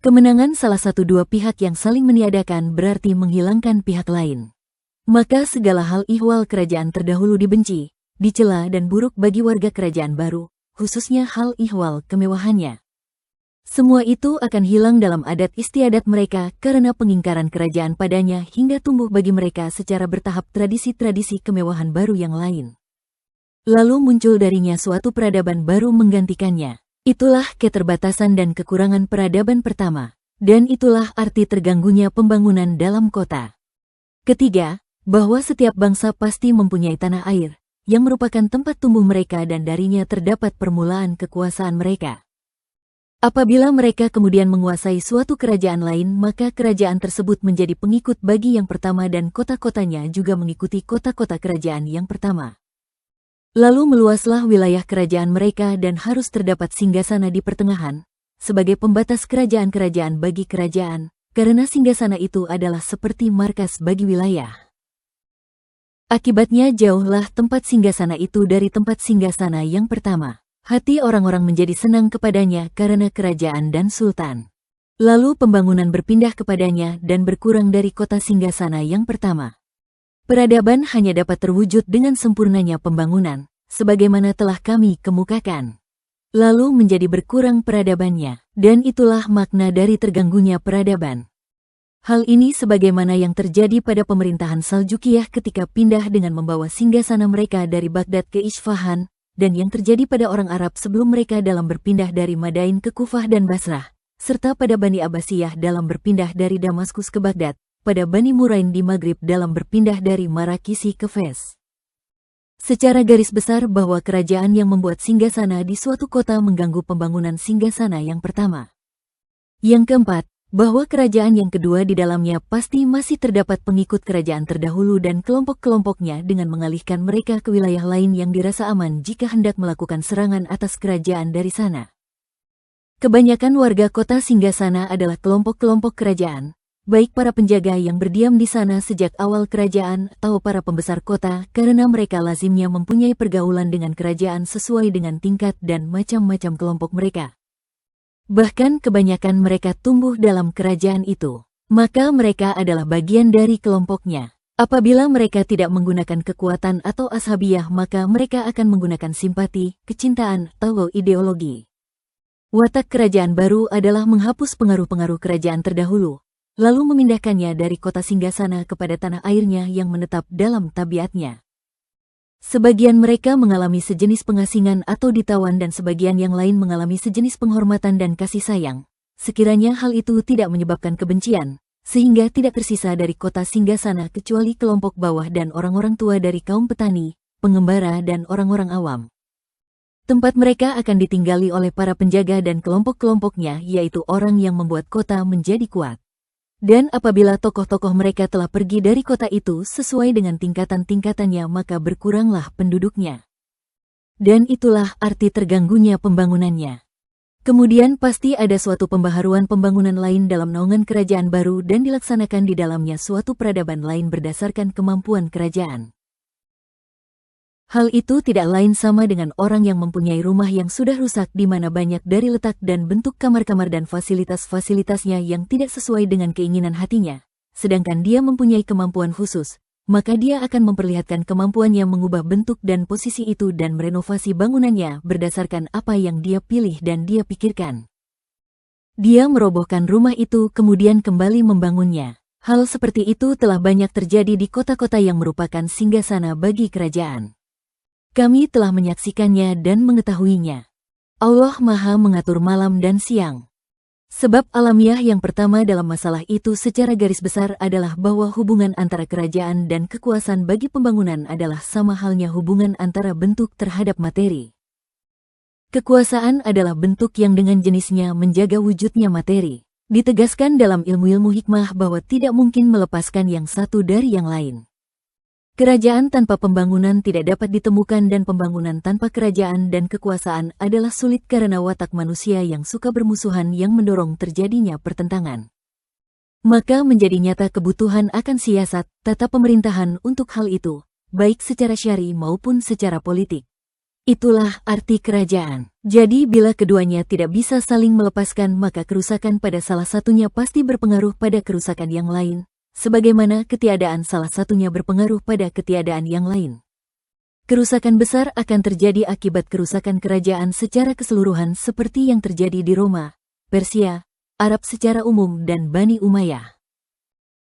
Kemenangan salah satu dua pihak yang saling meniadakan berarti menghilangkan pihak lain. Maka segala hal ihwal kerajaan terdahulu dibenci, dicela dan buruk bagi warga kerajaan baru, khususnya hal ihwal kemewahannya. Semua itu akan hilang dalam adat istiadat mereka karena pengingkaran kerajaan padanya hingga tumbuh bagi mereka secara bertahap tradisi-tradisi kemewahan baru yang lain. Lalu muncul darinya suatu peradaban baru menggantikannya. Itulah keterbatasan dan kekurangan peradaban pertama, dan itulah arti terganggunya pembangunan dalam kota. Ketiga, bahwa setiap bangsa pasti mempunyai tanah air, yang merupakan tempat tumbuh mereka dan darinya terdapat permulaan kekuasaan mereka. Apabila mereka kemudian menguasai suatu kerajaan lain, maka kerajaan tersebut menjadi pengikut bagi yang pertama dan kota-kotanya juga mengikuti kota-kota kerajaan yang pertama. Lalu meluaslah wilayah kerajaan mereka dan harus terdapat singgasana di pertengahan, sebagai pembatas kerajaan-kerajaan bagi kerajaan, karena singgasana itu adalah seperti markas bagi wilayah. Akibatnya jauhlah tempat singgasana itu dari tempat singgasana yang pertama. Hati orang-orang menjadi senang kepadanya karena kerajaan dan sultan. Lalu pembangunan berpindah kepadanya dan berkurang dari kota singgasana yang pertama. Peradaban hanya dapat terwujud dengan sempurnanya pembangunan, sebagaimana telah kami kemukakan. Lalu menjadi berkurang peradabannya, dan itulah makna dari terganggunya peradaban. Hal ini sebagaimana yang terjadi pada pemerintahan Saljukiyah ketika pindah dengan membawa singgasana mereka dari Baghdad ke Isfahan, dan yang terjadi pada orang Arab sebelum mereka dalam berpindah dari Madain ke Kufah dan Basrah, serta pada Bani Abbasiyah dalam berpindah dari Damaskus ke Baghdad, pada Bani Murain di Maghrib dalam berpindah dari Marakisi ke Fez. Secara garis besar bahwa kerajaan yang membuat singgasana di suatu kota mengganggu pembangunan singgasana yang pertama. Yang keempat, bahwa kerajaan yang kedua di dalamnya pasti masih terdapat pengikut kerajaan terdahulu dan kelompok-kelompoknya dengan mengalihkan mereka ke wilayah lain yang dirasa aman jika hendak melakukan serangan atas kerajaan dari sana. Kebanyakan warga kota singgasana adalah kelompok-kelompok kerajaan, baik para penjaga yang berdiam di sana sejak awal kerajaan atau para pembesar kota karena mereka lazimnya mempunyai pergaulan dengan kerajaan sesuai dengan tingkat dan macam-macam kelompok mereka. Bahkan kebanyakan mereka tumbuh dalam kerajaan itu, maka mereka adalah bagian dari kelompoknya. Apabila mereka tidak menggunakan kekuatan atau ashabiyah maka mereka akan menggunakan simpati, kecintaan, atau ideologi. Watak kerajaan baru adalah menghapus pengaruh-pengaruh kerajaan terdahulu, lalu memindahkannya dari kota singgasana kepada tanah airnya yang menetap dalam tabiatnya. Sebagian mereka mengalami sejenis pengasingan atau ditawan dan sebagian yang lain mengalami sejenis penghormatan dan kasih sayang, sekiranya hal itu tidak menyebabkan kebencian, sehingga tidak tersisa dari kota singgasana kecuali kelompok bawah dan orang-orang tua dari kaum petani, pengembara dan orang-orang awam. Tempat mereka akan ditinggali oleh para penjaga dan kelompok-kelompoknya yaitu orang yang membuat kota menjadi kuat. Dan apabila tokoh-tokoh mereka telah pergi dari kota itu sesuai dengan tingkatan-tingkatannya maka berkuranglah penduduknya. Dan itulah arti terganggunya pembangunannya. Kemudian pasti ada suatu pembaharuan pembangunan lain dalam naungan kerajaan baru dan dilaksanakan di dalamnya suatu peradaban lain berdasarkan kemampuan kerajaan. Hal itu tidak lain sama dengan orang yang mempunyai rumah yang sudah rusak di mana banyak dari letak dan bentuk kamar-kamar dan fasilitas-fasilitasnya yang tidak sesuai dengan keinginan hatinya, sedangkan dia mempunyai kemampuan khusus, maka dia akan memperlihatkan kemampuannya mengubah bentuk dan posisi itu dan merenovasi bangunannya berdasarkan apa yang dia pilih dan dia pikirkan. Dia merobohkan rumah itu kemudian kembali membangunnya. Hal seperti itu telah banyak terjadi di kota-kota yang merupakan singgasana bagi kerajaan. Kami telah menyaksikannya dan mengetahuinya. Allah Maha mengatur malam dan siang. Sebab alamiah yang pertama dalam masalah itu secara garis besar adalah bahwa hubungan antara kerajaan dan kekuasaan bagi pembangunan adalah sama halnya hubungan antara bentuk terhadap materi. Kekuasaan adalah bentuk yang dengan jenisnya menjaga wujudnya materi. Ditegaskan dalam ilmu-ilmu hikmah bahwa tidak mungkin melepaskan yang satu dari yang lain. Kerajaan tanpa pembangunan tidak dapat ditemukan dan pembangunan tanpa kerajaan dan kekuasaan adalah sulit karena watak manusia yang suka bermusuhan yang mendorong terjadinya pertentangan. Maka menjadi nyata kebutuhan akan siasat, tata pemerintahan untuk hal itu, baik secara syar'i maupun secara politik. Itulah arti kerajaan. Jadi bila keduanya tidak bisa saling melepaskan maka kerusakan pada salah satunya pasti berpengaruh pada kerusakan yang lain. Sebagaimana ketiadaan salah satunya berpengaruh pada ketiadaan yang lain. Kerusakan besar akan terjadi akibat kerusakan kerajaan secara keseluruhan seperti yang terjadi di Roma, Persia, Arab secara umum dan Bani Umayyah.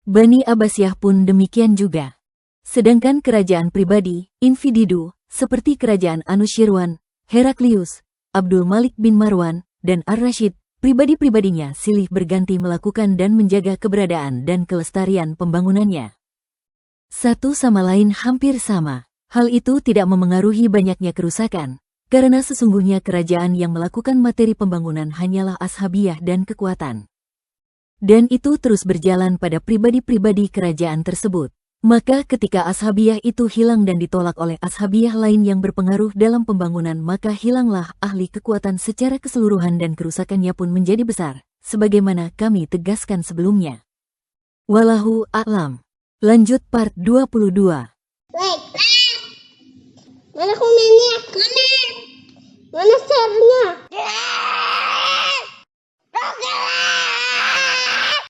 Bani Abbasiyah pun demikian juga. Sedangkan kerajaan pribadi, individu, seperti kerajaan Anushirwan, Heraklius, Abdul Malik bin Marwan, dan Ar-Rashid, pribadi-pribadinya silih berganti melakukan dan menjaga keberadaan dan kelestarian pembangunannya. Satu sama lain hampir sama. Hal itu tidak memengaruhi banyaknya kerusakan, karena sesungguhnya kerajaan yang melakukan materi pembangunan hanyalah ashabiyah dan kekuatan. Dan itu terus berjalan pada pribadi-pribadi kerajaan tersebut. Maka ketika ashabiyah itu hilang dan ditolak oleh ashabiyah lain yang berpengaruh dalam pembangunan maka hilanglah ahli kekuatan secara keseluruhan dan kerusakannya pun menjadi besar, sebagaimana kami tegaskan sebelumnya. Wallahu a'lam. Lanjut part 22. Wait. Mana komennya? Mana? Mana share-nya?